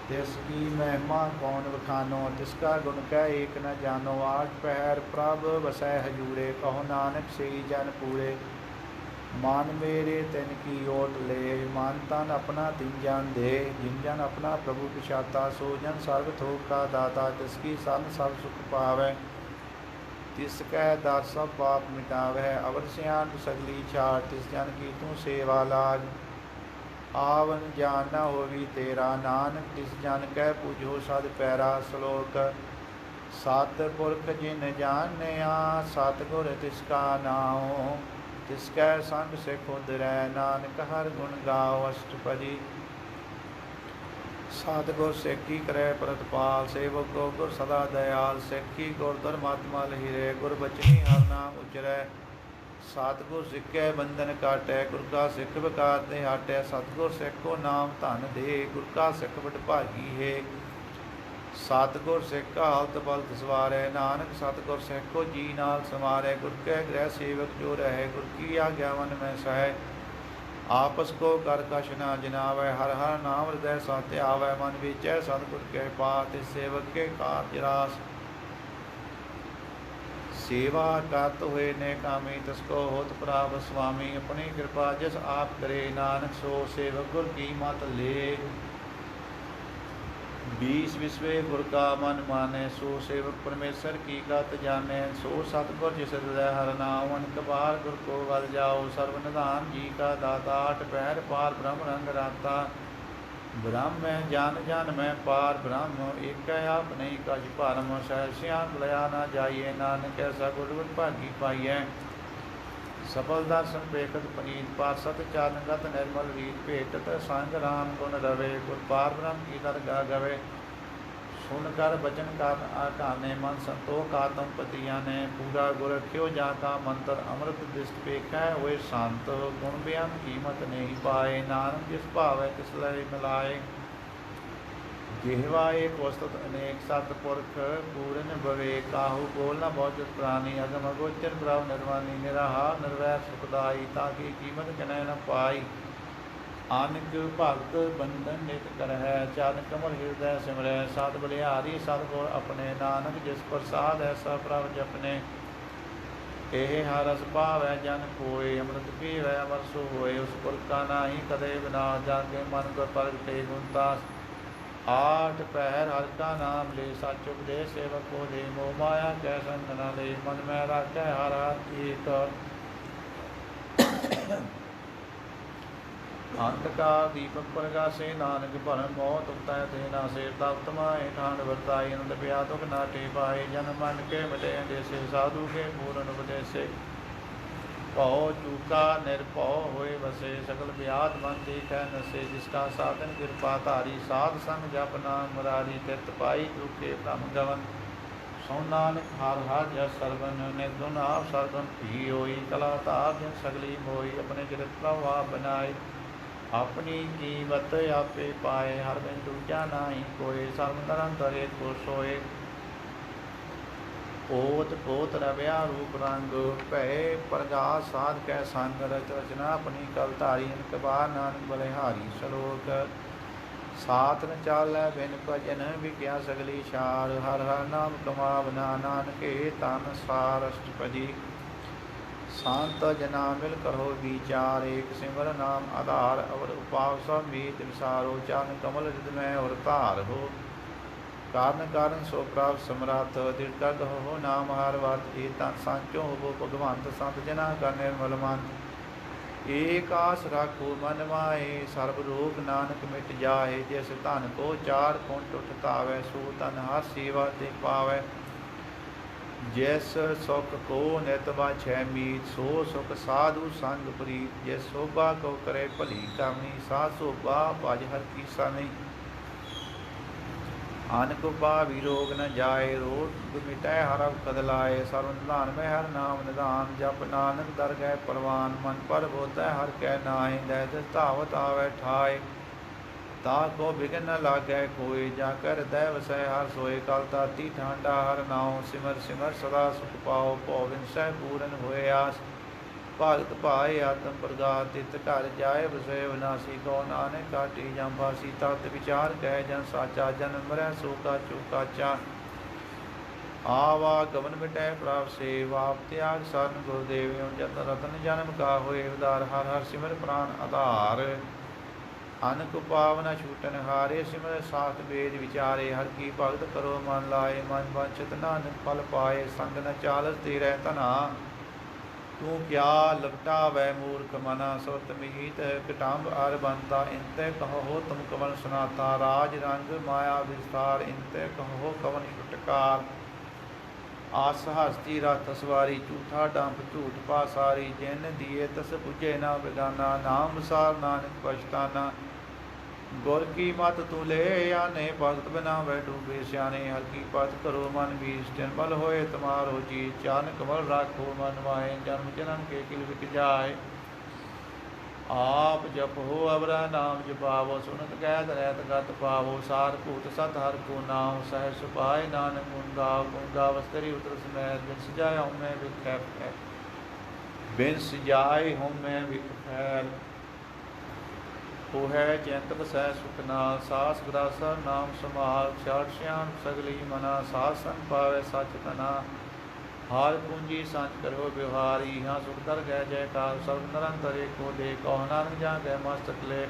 तिसकी महिमा कौन बखानो तिसका गुण कह एक न जानो आठ पहर प्रभ बसै हजूरे कहो नानक से जन पूरे मान मेरे तिन की ओट ले मान तन अपना तिन जान दे जिन जन अपना प्रभु पिछाता सो जन सर्व थोक का दाता तिसकी सन सब सुख पावै तिस कह दर सब पाप मिटावै अवर सियान सगली छाड़ तिस जन की तू सेवा लाज आवन जान न होवी तेरा नानक तिस जन कह पूजो सद पैरा श्लोक सत पुरख जिन जानिया सतगुर तिसका नाम तिसकै संग सिख उदरै नानक हर गुण गाओ अष्टपदी सतगुर सिखी करे प्रतपाल सेवक को गुर सदा दयाल सिखी गुर धर्मात्मा लहिरे गुर बचनी हर नाम उचरै सतगुर सिखै बंधन काटै गुर का सिख विकार ते हटै सतगुर सिखो नाम धन दे गुर का सिख वडभागी है सतगुर सिख हालत बलत सवारै नानक सतगुर सिखो जी नाल समारै गुर कै गृह सेवक जो रहे गुर की आज्ञा मन में सह आपस को कर कश न जिनावै हर हर नाम हृदय साते आवै मन विचै सतगुर के पात सेवक के कारज रास सेवा करत हुए ने कामी तसको होत प्राप स्वामी अपनी कृपा जिस आप करे नानक सो सेवक गुर की मत ले 20 विश्वे गुर का मन माने सो सेवक परमेश्वर की गत जाने सो सतगुर जिस हृदय हर नाम अनक बार गुर को गल जाओ सर्वनिधान जी का दाता आठ पैर पार ब्रह्म रंग राता ब्रह्म जान जान में पार ब्रह्म एक आप नहीं कछ भरम सहज सियान लया ना जाइए नानक ऐसा गुर भागी पाइए सफल दर्शन पेखत पनीत पार्षद चारणगत निर्मल रीत भेटत संग राम गुण रवे गुर पार ब्रह्म की दरगाह गवे सुन कर बचन का आकाने मन संतोख आत्म पतियाने पूरा गुर रख्यो जा का मंत्र अमृत दृष्ट पेख है हुए शांत गुण बयान कीमत नहीं पाए नानक जिस भावे तिस लय मिलाए जिहवा एक वस्तुत अनेक सतपुरख पूर्ण भवे काहू बोल न बहुचत प्राणी अगम अगोचर प्रभ निर्वाणी निराहार निर्वैर सुखदाई ताकि कीमत कनै न पाई आनक भगत बंधन नित करह चरण कमल हृदय सिमरै सत बलिहारी सतगुर अपने नानक जिस प्रसाद ऐसा प्रभ जपने ਇਹ ਹਰ ਰਸ ਭਾਵੈ ਜਨ ਕੋਇ ਅੰਮ੍ਰਿਤ ਪੀਵੈ ਅਮਰ ਸੋ ਹੋਏ ਉਸ ਪੁਰਖ ਕਾ ਨਾਹੀ ਕਦੇ ਵਿਨਾਸ਼ ਜਾਗੇ ਮਨ ਗੁਰ ਪ੍ਰਗਟੇ ਗੁਣਤਾਸ आठ पहर हर का नाम ले सच उपदेश सेवक को दे मोह माया कै संग न ले मन में राखै हर एक अंत का दीपक प्रगासे नानक भरम मोह तुमतै तेना से तप्त माए ठान वर्ताई आनंद प्या तुक नाटे पाए जन मन के मिटे जैसे साधु के पूर्ण उपदेशे भौ चूका निर्भौ होए बसे सकल ब्यात मन देखै नसे जिसका साधन कृपा धारी साध संग जप नाम मुरारी तित पाई दुखे ब्रह्म गवन सो नानक हर हर जस सर्वन निर्गुण आप सर्वन भी होई कला ताप जिन सगली मोई अपने चरित प्रभु आप बनाए अपनी कीमत आपे पाए हर बिन दूजा नाही कोई सर्व निरंतर एक को सोए ओत पोत रव्या रूप रंग भय प्रगास साध कै संग रच रचना अपनी कल धारी इनकबार नानक बलिहारी श्लोक सात न चालै बिन भजन विज्ञा सगली छाड़ हर हर नाम कमावना नानके तन सार अष्टपदी शांत जना मिल करो विचार एक सिमर नाम आधार अवर उपाव सब मीत विसारो चरण कमल हृदय और तार हो कारण कारण सो प्राप्त समराथ दीर्घ हो नाम हार वात ए तन सांचो हो भगवंत संत जना का निर्मल मन एक आस राखो मन माए सर्व रोग नानक मिट जाए जिस धन को चार कुंट उठतावै सो तन हर सेवा ते पावै जैस सुख को नित बाछै मीत, सो सुख साधु संग प्रीत। जै शोभा को करे भली कामी, सा शोभा भज हर की सानी। आनक पावी रोग न जाए, रोग मिटै हर कद लाए। सर्व निधान में हर नाम निधान, जप नानक दर गए परवान। मन पर बोधै हर कै नाहि, दैत धावत आवे ठाए। ताको बिघन न लागै कोई, जाकर हृदय वसै हर सोए। कल ताती ठांडा हर नाउ, सिमर सिमर सदा सुख पाओ। भौ विनसै पूरन होए आस, भगत भाए आत्म प्रगात। तित घर जाए बसै विनाशी, कौ नानक काटी जम फासी। तत विचार कह जन साचा, जन्म मरै सो काचो काचा। आवागमन मिटै प्रभ सेव, आप त्याग सरन गुरुदेव। जतन रतन जन्म का होए उदार, हर हर सिमर प्राण आधार। अनक पावन छूटन हारे, सिमर साथ वेद विचारे। हर की भगत करो मन लाए, मन वांछित नानक फल पाए। संग न चालस तेरै तना, तू क्या लपटा वै मूर्ख मना। सुरत मीत कटम्ब अर बनता, इनते कहो तुम कवन सुनाता। राज रंग माया विस्तार, इनते कहो कवन फुटकार। आस हस्ती रथ सवारी, झूठा डंप झूठ पासारी। जिन दिए तस बुझे ना बेगाना, नाम सार नानक पछताना। गुर की मत तू ले आने, भगत बिना वह डूबे सियाने। हर की पत करो मन बीस, तिनबल होए तुम्हारो जीत। चरण कमल राखो मन माहे, जन्म जन्म के किल बिक जाए। आप जप हो अबरा नाम जपावो, सुनत कैद रहत गत पावो। सार भूत सत हर को नाम, सहज सुभाए नानक गुण गाओ। गुण गावस्तरी उतर समेत, बिन सजाए हूँ मैं विख बिन सजाए हूँ मैं विख फैल। हो है जयंत बसै सुख नाल, सास ग्रासर नाम संभाल। छाट श्याम सगली मना, सास संग पावे सच तना। हार पूंजी संच करो व्यवहारी, यहाँ सुख दर गए जयकार। सर्व निरंतर एको दे, कहो नानक जा गए मस्तक ले।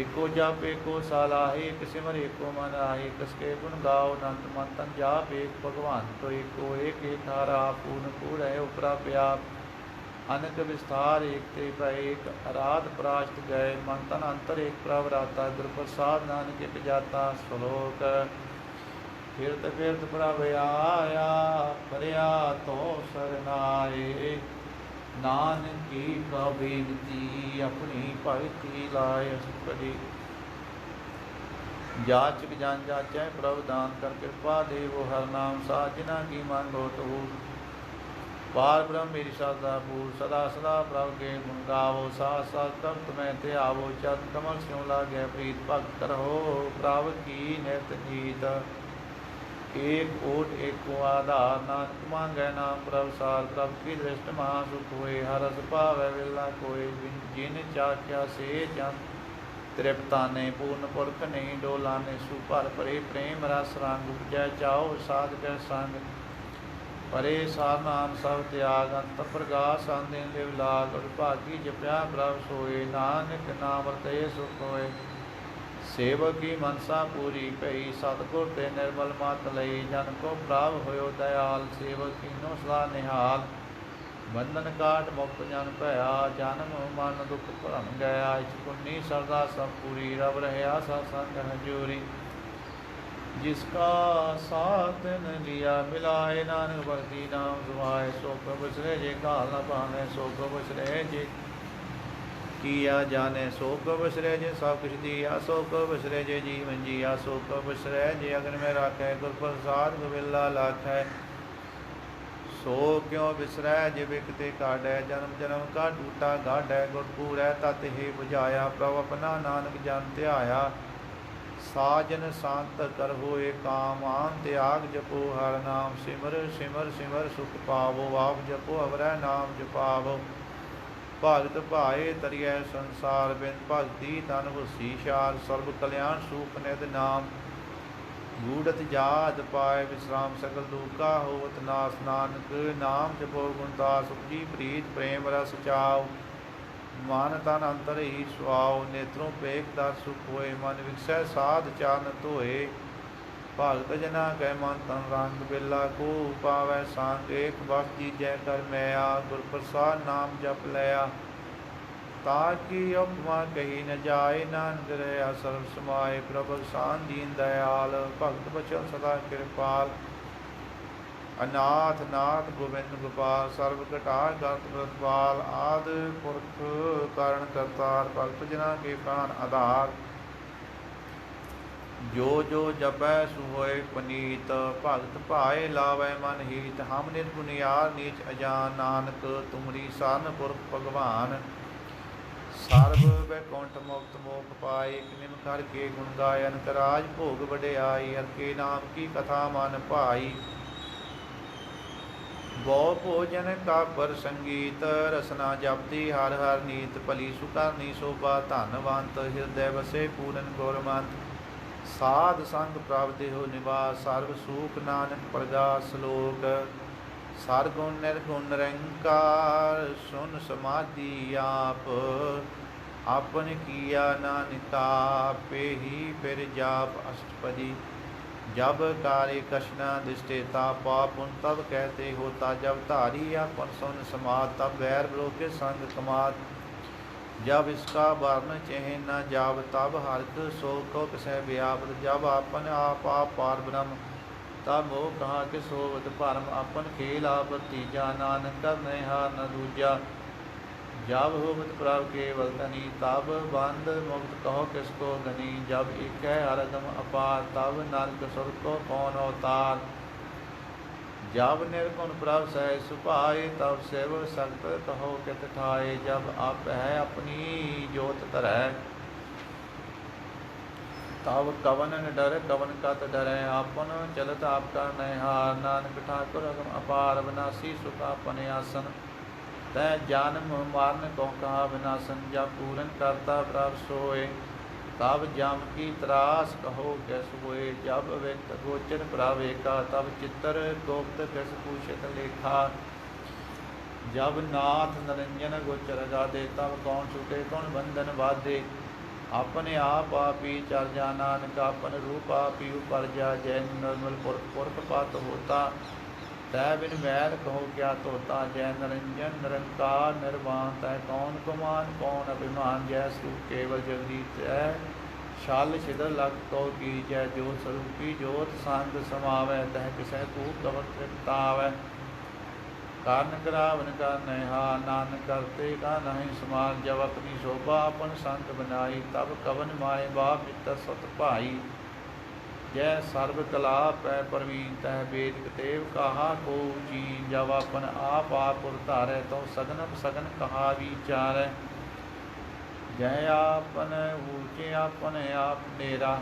एको जप एको सालाही, एक सिमर एको मन आही। कसके गुण गाओ नंद मन तन जाप, एक भगवान तो एको। एक एक हारा पूर्ण पूर है उपरा व्याप। अनक विस्तार एक ते एक, आराध पराश्त गए। मन तन अंतर एक प्रभ राता, गुर प्रसाद नानक एक जाता। श्लोक फिरत फिरत प्रभ आया, परया तो सरनाए। नानक की कबीनती, अपनी भगति लाय पड़ी। जाचक जान जाचै प्रभ दान, कर कृपा देवो हर नाम। साजना की मन बहुत हो, पार ब्रह्म मेरी श्रद्धा पूर। सदा सदा प्रभु के गुण गावो, साथ साथ तब तुम्हें ते आवो। चरण कमल स्यों लागे प्रीत, भक्त करहो प्रभु की नित नीत। एक ओट एक को आधार, नानक मांगै नाम प्रभु सार। प्रभु की दृष्टि महासुख होए, हर रस पावै विरला कोय। जिन चाख्या से जन तृप्ताने, पूर्ण पुरख नहीं डोलाने। सुपर परे प्रेम रस रंग, उपजै चाओ साध कर संग। परे सार नाम सब त्याग, अंत प्रगास अंदिन लिव लाग। भागी जप्या प्रभ सोए, नानक नाम रते सुख होए। सेवक की मनसा पूरी पई, सतगुर ते निर्मल मत लई। जन को प्रभ होयो दयाल, सेवक कीनो सदा निहाल। बंधन काट मुक्त जन भया, जन्म मन दुख भरम गया। इस पुन्नी सरदा सब पूरी, रब रहया सत्संग हजूरी। जिसका साथ न लिया मिलाए, नानक भक्ति नाम सुभाए। सो प्रभु बिसरे जे काल न पावे, सो प्रभु बिसरे जे किया जाने। सो प्रभु बिसरे जे सब कुछ दिया, सो प्रभु बिसरे जे जीवन जिया। सो प्रभु बिसरे जे अग्नि में राखे, गुर प्रसाद गोविंदा लाखै। सो क्यों बिसरै जे बिकते काढ़ै, जन्म जन्म का टूटा गाढ़ै। गुर पूरै तत ही बुझाया, प्रभु अपना नानक जन ध्याया। साजन शांत कर होए काम, आन त्याग जपो हर नाम। सिमर सिमर सिमर सुख पावो, आप जपो अवरै नाम जपावो। भगत भाए तरिय संसार, बिन भगति तन हुसी शार। सर्व कल्याण सूप निध नाम, गूढ़त जात पाए विश्राम। सकल दुखा होवत नाश, नानक नाम जपो गुणदास। उपजी प्रीत प्रेम रस चाव, मन तन अंतर ही सुआओ। नेत्रों पेख दर सुख होए, मन विकसै साध चारण धोए। भगत जना कै मन तन रंग, बेला को पावै संग। एक बख जीजै कर मैया, गुर प्रसाद नाम जप लया। ताकि उपमा कही न जाए, नानक रहया सर्व समाए। प्रभु सान दीन दयाल, भगत बचन सदा कृपाल। अनाथ नाथ गोविंद गोपाल सर्व घटाय करत प्रतपाल आद पुरख कारण करतार भगत जना के प्राण आधार जो जो जपै सुहोय पनीत भगत पाए लावै मन हीत हम निर्गुणियार नीच अजान नानक तुमरी सारन पुरख भगवान सर्व बैकुंठ मुक्त मोख पाए निम कर के गुण गायन कराज भोग बड़ियाई हर के नाम की कथा मन भाई बहु भोजन का पर संगीत रसना जपती हर हर नीत भली सुकरनी शोभा धनवंत हृदय बसे पूरन गौरमंत साध संग प्राप्त देहो निवास सर्व सुख नानक प्रगास श्लोक सरगुण निर्गुण निरंकार सुन समाधि आप अपन किया नानिका पे ही फिर जाप अष्टपदी जब कार्य कशना दृष्टेता पाप उन तब कहते होता जब धारी अपन सुन समात तब बैर ब्रोके संग कमात जब इसका वर्ण चेह न जाव तब हर्क सो को किसै व्यापत जब आपन आप पार ब्रह्म तब मोह कहा कि सोवत भरम अपन खेल आप तीजा नानक करने हार न दूजा जब होवत प्रभ केवल धनी तब बंद मुक्त कहो किसको गनी जब एक है हरदम अपार तब नरक सुर को कौन अवतार जब निर्गुण प्रभ सह सुपाए तब शिव सख्त कहो कित ठाए जब आप है अपनी जोत तरह तब कवन न डर कवन कत डरै आपन चलत आप कर हार नानक ठाकुर अगम अपार विनाशी सुख अपने आसन तै जन्म मारन को कहा विनाशन जब पूरन करता प्रभ सोए तब जम की त्रास कहो कैस हुए जब व्यक्त गोचर प्रावेका तब चित्र गोप्त कैस पूछत लेखा जब नाथ निरंजन गोचर गादे तब कौन छूटे कौन बंधन बाधे अपने आप ही चर जा नानक अपन रूप आप ही उपर जा जय निर्मल पुरख पात होता तै बिन मैल कहो क्या तोता जय निरंजन निरंकार निर्वाण तै कौन कुमान कौन अभिमान जय स्वरूप केवल जगदीत है छल छिदर लग कौ की जय जोत स्वरूपी जोत संग समावै तह किसै कूप कवक तृप्तावै कारण करावन कर हार नानक करते का नहीं समान जब अपनी शोभा अपन संत बनाई तब कवन माए बाप मित्र सत भाई जय सर्व कला पै प्रवीण तह वेद कतेव कहा को जी जब अपन आप उतारै तो सगन सगन कहा विचारै जय आपन ऊँचे अपन आप डेरा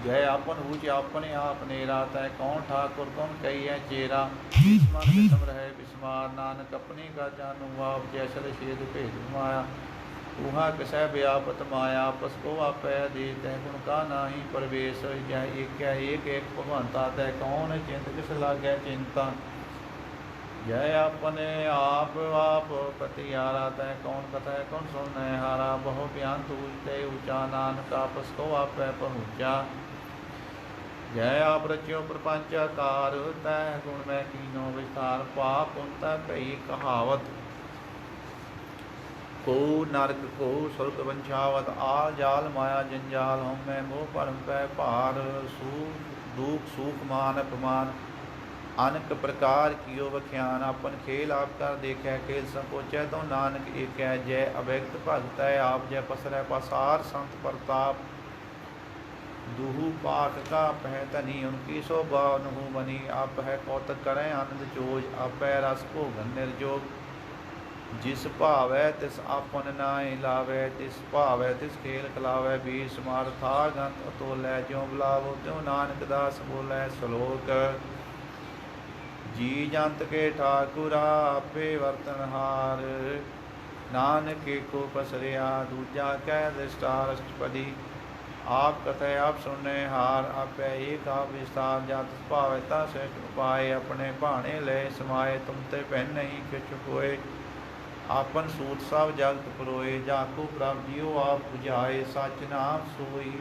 जय आपन ऊँचे अपने आप नेरा तय कौन ठाकुर कौन कही है चेरा मन विषम रहे विस्मार नानक अपनी का जानू आप जैसल छेद भेद माया उहा किसै व्यापत माया आपस को आप दे तय गुण का नाही प्रवेश जय एक भगवंता तय कौन चिंत किस लागै चिंता जय अपने आप प्रतिहारा तय कौन कथय कौन सुन हारा बहु बयान तूजते ऊँचा नानक आपस को आप पहुँचा जय आप रच्यो प्रपंच आकार तय गुण मैं कीनो विस्तार पाप उनता कई कहावत को नरक को स्वर्ग वंशावत आल जाल माया जंजाल हम मैं मोह परम पै पार सुख दुख सुख मान अपमान अनक प्रकार कियो वख्यान अपन खेल आप कर देखै खेल संकोचै तो नानक एक है जय अव्यक्त भगत है आप जय पसरै पसार संत प्रताप दुहु पाठ का पह धनी उनकी शोभा नुहु बनी आप है कौतक करें आनंद चोज आप है रस भोगन निर्जोग जिस भावै तिस आपन नाय लावै तिस भावै तिस खेल खिलावै बीर समार था गंत अतोलै ज्यों बुलावो त्यों नानक दास बोलै श्लोक जी जंत के ठाकुरा आपे वर्तनहार नानक को पसरिया दूजा कै दृष्टार अष्टपदी आप कथय आप सुनने हार आप एक आप विस्तार जात भावता श्रेष्ठ उपाय अपने भाणे ले समाये तुम ते पहन नहीं किछ कोय आपन सूत सब जगत परोए जाको प्रभ जियो आप बुझाए सच नाम सोई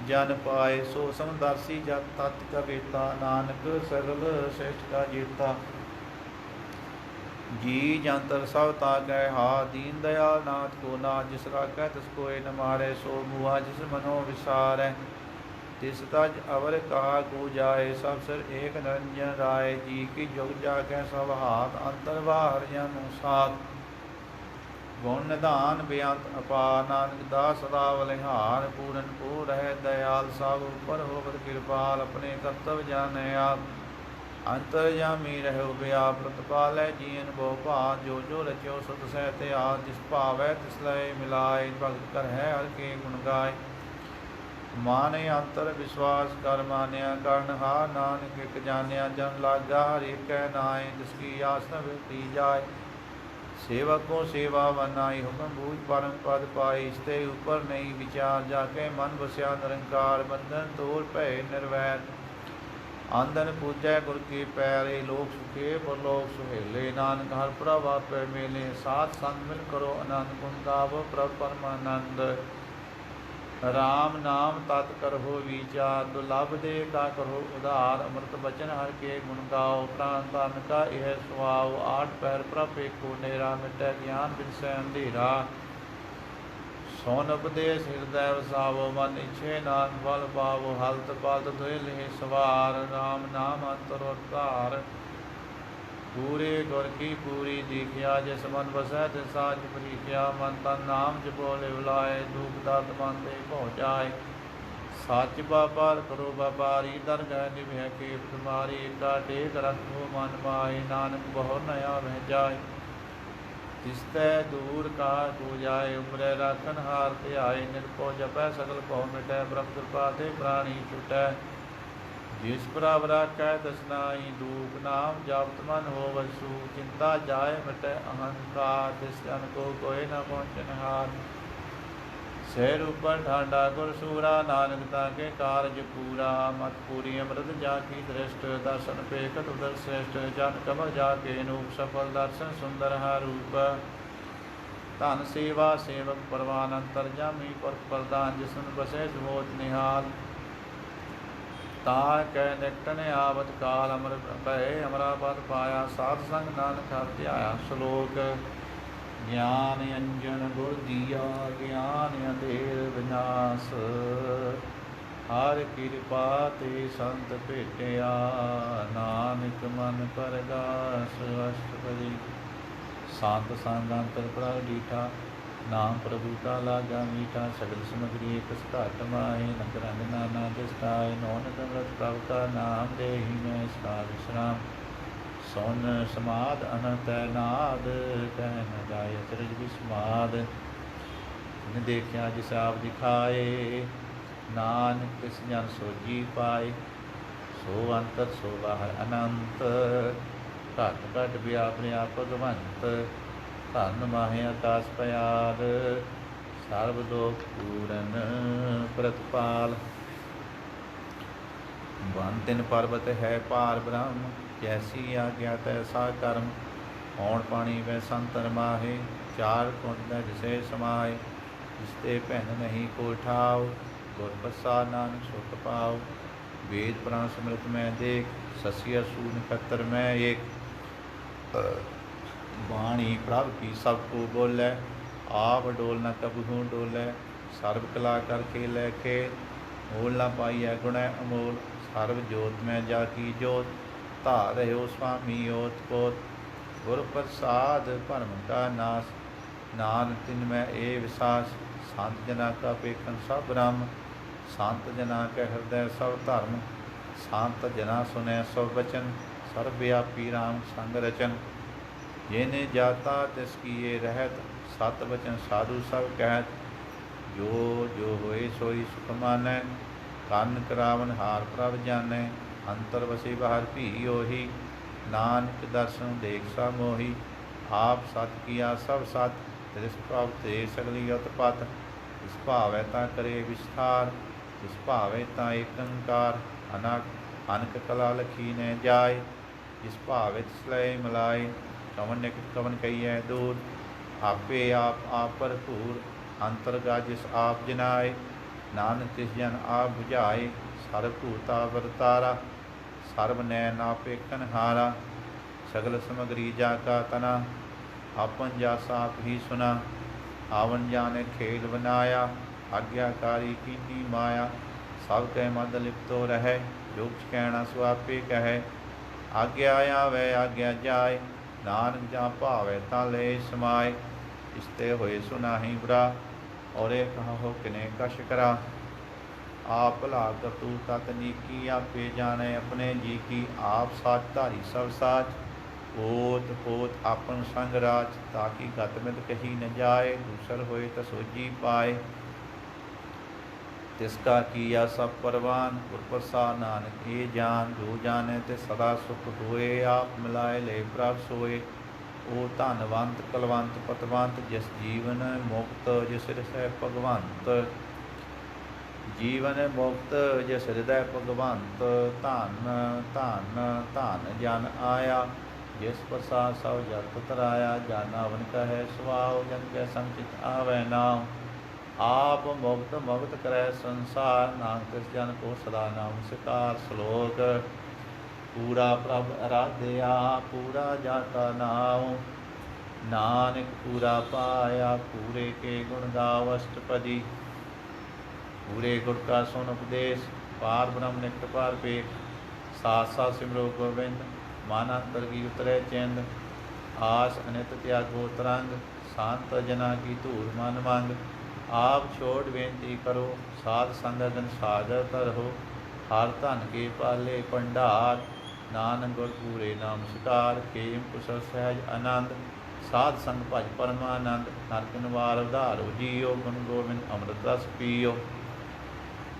जन पाए सो समदर्शी जत तत् का बेता नानक सरल श्रेष्ठ का जेता जी जंतर सब ताकै हा दीन दयाल नाथ को ना जिस राखै तिस कोय न मारै सो मुआ जिस मनो विसारै तिस तज अवर कहा को जाए, सब सिर एक निरंजन राय। जी की जुग जाके सब हाथ, अंतर बाहर जन साथ। गुण निधान बेअंत अपार, नानक दास सदा बलिहार। पूरन पूर है दयाल, सब ऊपर होवत कृपाल। अपने कर्तव्य जाने आप, अंतरजामी रहो व्याप। प्रतिपालै जीन बहु भात, जो जो रचो सत सहते आद। जिस भावै तिस लय मिलाए, भगत कर है हर के गुण गाय। माने अंतर विश्वास कर मान्या, कारण हार नानक एक जान्या। जन लागा हर एक नाय, जिसकी आस न विरती जाय। सेवक को सेवा बनाई, हुक्म बूझ परम पद पाई। इसते ऊपर नहीं विचार, जाके मन बस्या निरंकार। बंधन तोड़ भय निर्वैर, आंदन पूजै गुर के पैरे। लोक सुखे परलोक सुहेले, नानक हर प्रभ आपै मेले। साथ संग मिल करो आनंद, गुण गावो प्रभ परमानंद। राम नाम तत् करहो विचार, दुर्लभ दे का करो उधार। अमृत बचन हर के गुण गाओ, प्राण धन का यह सुआओ। आठ पैर प्रभ एको नेरा, मिटै ज्ञान बिनसै अंधेरा। सोन उपदेश हृदय वसावो, मन इच्छे नान फल पावो। हलत पलत धोए लेह सवार, राम नाम अंतर अवतार। पूरे गुर की पूरी दीखिया, जिस मन बसै तिस साच परीखिया। मन तन नाम जपो लिव लाए, दुख दर्द मन ते पहुँचाए। सच व्यापार करो व्यापारी, दरगह निभै के तुम्हारी। एका टेक रखो मन माए, नानक बहु नया बह जाए। तिस्तै दूर कहा को जाए, उमरै राखन हार ध्याए। निरपो जपै सकल भउ मिटै, ब्रह्म कृपा ते प्राणी छुटै। जिस प्रभ राखै तिस नाई, दूप नाम जपत मन होवै सूख। चिंता जाय मिटै अहंकार, तिस जन को कोय न पहुँचनहार। सिर ऊपर ठांडा गुर सूरा, नानक ताके कारज पूरा। मत पूरी अमृत जाकी दृष्ट, दर्शन पेखत उदर श्रेष्ठ। जन कमल जाके नूप, सफल दर्शन सुंदर रूप। धन सेवा सेवक परवान, अंतरजामी पर प्रदान। जिसन बसे सुबोध निहाल, ताकै निकटन आवत काल। अमर भय अमरा पद पाया, साध संग नानक हर ध्याया। श्लोक ज्ञान अंजन गुर दिया, ज्ञान अंधेर विनाश। हर कृपा ते संत भेटिया, नानक मन परगास। अष्टपदी संत संग अंतर प्रभ डीठा, नाम प्रभु का लागा मीठा। सगल समग्री एक घट माहे, नक रंग नाना जसकाय। नौनक अमृत प्रभ का नाम, देहि मैं इसका विश्राम। सुन समाद अनंत नाद, कह न जाय अचरज विस्माद। जिन देखिया जिस आप दिखाए, नानक तिस जन सोजी पाए। सो अंतर सो बाहर अनंत, घट घट व्यापने आप भगवंत। धन माहे आकाश पयाल, सर्व लोक पूरन प्रतपाल। बन तिन पर्वत है पार ब्रह्म, जैसी आज्ञा तैसा कर्म। हौण पानी वै संतर माहे, चार कुंड जिसे समाए। जिसते भैन नहीं को ठाव, गुर प्रसाद नानक सुख पाओ। वेद पुराण समृत में देख, ससी असूर नक्षत्र में एक। बाणी प्रभ की सबको बोलै, आप डोल न कबहू डोलै। सर्व कला कर खेलै खेल, मोल न पाइयै गुणै अमोल। सर्व जोत में जाकी जोत, धार रहो स्वामी ओत पोत। गुर प्रसाद भरम का नाश, नानक तिन में ए विसास। संत जना का पेखन सब ब्रह्म, संत जना के हृदय सब धर्म। संत जना सुनै सब वचन, सर्वव्यापी राम संग रचन। जिन जाता तिस किए रहत, सत बचन साधु सब कहत। जो जो होए सोई सुख मानै, कन करावन हार प्रभ जानै। अंतर वसी बाहर भी ओही, नानक दर्शन देख सा मोही। आप सत किया सब सत, तिस प्रभ ते सगली उत्पत। जिस भावै ता करे विस्तार, जिस भावै ता एक अंकार। अनक कला लखी न जाय, जिस भावै तिस लय मिलाए। कवन निकट कवन कहिए दूर, आपे आप भरपूर। अंतरगत जिस आप जिनाए, नानक तिस जन आप बुझाए। सर्व भूता वरतारा, सर्व नैन आपेखन हारा। सगल समग्री जाका तना, आपन जासा आप ही सुना। आवन जाने खेल बनाया, आज्ञाकारी कीनी माया। सब कह मद लिप्तो रहे, जो कुछ कहना सो आपे कहे। आज्ञा आवे आज्ञा जाय, नानक जा भावे ता ले समाय। इसते होए सुनाही बुरा, और कहो किने कश करा। आप भला करतू तत नीकी, आपे जाने अपने जी की। आप साच धारी सब साच, ओत पोत आपन संग राज। ताकि गतमित कही न जाए, दूसर होए त सोजी पाए। तिसका किया सब परवान, गुर प्रसाद नानक ये जान। जो जाने ते सदा सुख होए, आप मिलाए ले प्रभ सोए। ओ धनवंत कलवंत पतवंत, जिस जीवन मुक्त जिस हृदय भगवंत। जीवन मुक्त जिस हृदय भगवंत। धन धन धन जन आया, जिस प्रसाद सब जगत तराया। जन अवन कहे सुभाव, जन कै संचित आवै नाम। आप मुक्त मुक्त करै संसार, नानक तिस जन को सदा नाम सिकार। श्लोक पूरा प्रभ आराध्या, पूरा जाता नाम। नानक पूरा पाया, पूरे के गुण गाव अष्टपदी। पूरे गुर का सुन उपदेश, पार ब्रह्म निकट पार पेट। साथ साथ सिमरो गोविंद, मान अंतर की उतरे चिंद। आस अनित त्यागो तरंग, शांत जना की धूल मन मंग। आप छोड़ बेनती करो, साध संगतन सागर तरहो। हर धन के पाले भंडार, नानक गुर पूरे नाम सिकार। खेम कुशल सहज आनंद, साध संग भज परमानंद। नरक निवार उधारो जियो, गुण गोविंद अमृत रस पियो।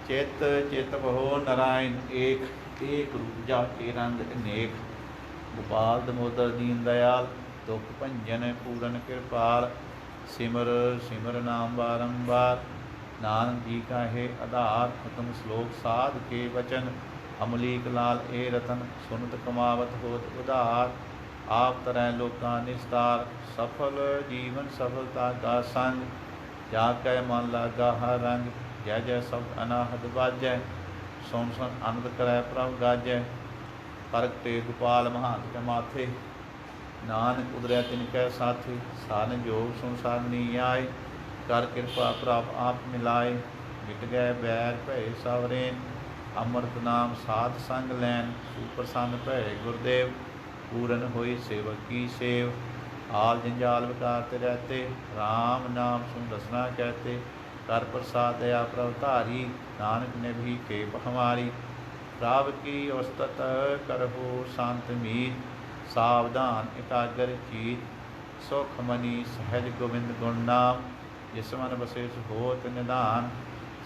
चित चित बहो नारायण एक, एक रूप जाके रंग अनेक। गोपाल दमोदर दीन दयाल, दुख भंजन पूरन कृपाल। सिमर सिमर नाम बारंबार, नानक जी का है आधार। उत्तम श्लोक साध के वचन, अमलीक लाल ए रतन। सुनत कमावत होत उधार, आप तरह लोका निस्तार। सफल जीवन सफलता का संग, जाकै मन लागा हर रंग। जय जय शब्द अनाहद बाजै, सुन सुन आनंद करै प्रभ गाजै। परगटे गोपाल महान के माथे, नानक उदरै तिनकै साथे। सारन जोग संसारनी आए, कर कृपा प्रभ आप मिलाए। मिट गए बैर भय सावरेन, अमृत नाम साध संग लैन। सुप्रसन्न भय गुरदेव, पूरन होई सेवक की सेव। आल जंजाल विकार ते रहते, राम नाम सुन रसना कहते। कर प्रसाद दया प्रभ धारी, नानक ने भी खेप हमारी। प्रभ की उस्तत करहु संत मीत, सावधान एकाग्र चीत। सुख मनी सहज गोविंद गुण नाम, जिस मन बसे होत निधान।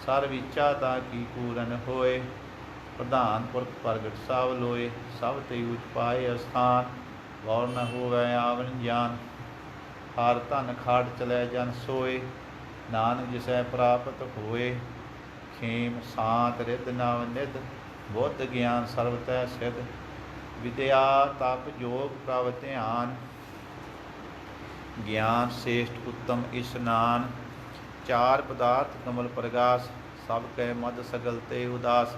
सर्व इच्छा ताकी पूरन होए, प्रधान पुरख प्रगट सब लोए। सब ते उच पाए स्थान, गौर न होवै आवन ज्ञान। हर धन खाड़ चलै जन सोए, नानक जिसै प्राप्त होए। खेम शांत रिद नव निध, बुद्ध ज्ञान सर्व तै सिद्ध। विद्या तप योग प्रभ ध्यान, ज्ञान श्रेष्ठ उत्तम इस्नान। चार पदार्थ कमल प्रगास, सब कह मद सगल ते उदास।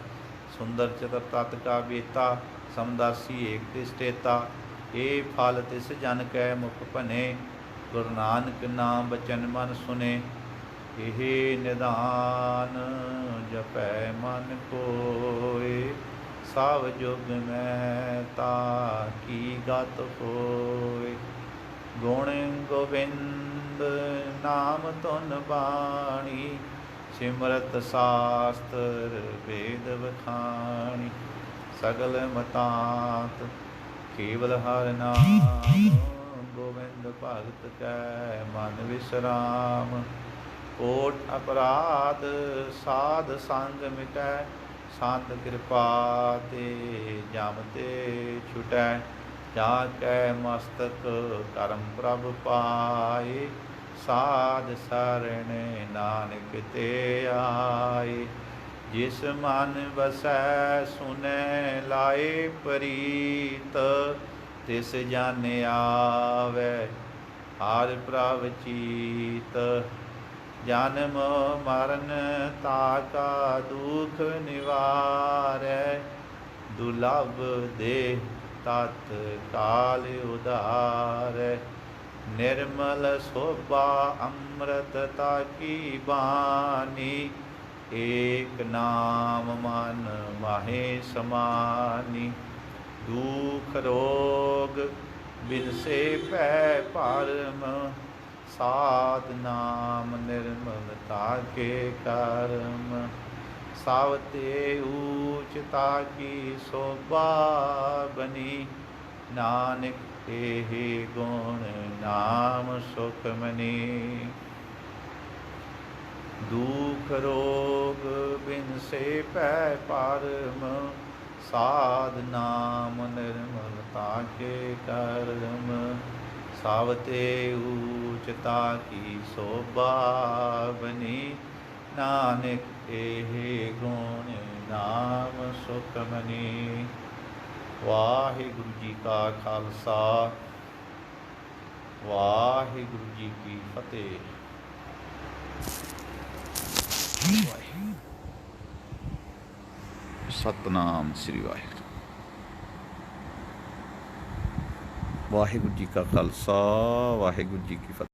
सुंदर चतर तत् का बेता, समदर्शी एक तिष्ठेता। ए फल तिस जन कै मुख भने, गुरु नानक नाम बचन मन सुने। एहे निधान जपै मन कोय, साव जुग में ताकी गत होय। गुण गोविंद नाम तुन बाणी, सिमरत शास्त्र वेद बखाणी। सगल मतांत केवल हर नाम, गोविंद भगत कै मन विश्राम। कोट अपराध साध संग मिटै, संत कृपा ते जम ते छुटै। जाकै मस्तक करम प्रभ पाए, साध सरन नानक ते आए। जिस मन बसै सुनै लाए प्रीत, तिस जन आवे हर प्रभ चीत। जन्म मरण ताका दुख निवारै, दुर्लभ देह तत् काल उदारै। निर्मल शोभा अमृत ताकी बानी, ਏਕ ਨਾਮ ਮਨ ਮਾਹੇ ਸਮਾਨੀ। ਦੁਖ ਰੋਗ ਬਿਨਸੇ ਪੈ ਭਰਮ, ਸਾਧ ਨਾਮ ਨਿਰਮਲਤਾ ਕੇ ਕਰਮ। ਸਭ ਤੇ ਊਚਤਾ ਕੀ ਸੋਭਾ ਬਨੀ, ਨਾਨਕ ਇਹ ਗੁਣ ਨਾਮ ਸੁਖ ਮਨੀ। ਦੁਖ ਰੋਗ ਬਿਨਸੇ ਪੈ ਭਰਮ, ਸਾਧ ਨਾਮ ਨਿਰਮਲਤਾ ਕੇ ਕਰਮ। ਸਭ ਤੇ ਊਚਤਾ ਕੀ ਸੋਭਾ ਬਨੀ, ਨਾਨਕ ਇਹ ਗੁਣ ਨਾਮ ਸੁਖ ਮਨੀ। ਵਾਹਿਗੁਰੂ ਜੀ ਕਾ ਖਾਲਸਾ, ਵਾਹਿਗੁਰੂ ਜੀ ਕੀ ਫਤਿਹ। ਸਤਨਾਮ ਸ੍ਰੀ ਵਾਹਿਗੁਰੂ। ਵਾਹਿਗੁਰੂ ਜੀ ਕਾ ਖਾਲਸਾ, ਵਾਹਿਗੁਰੂ ਜੀ ਕੀ ਫਤਿਹ।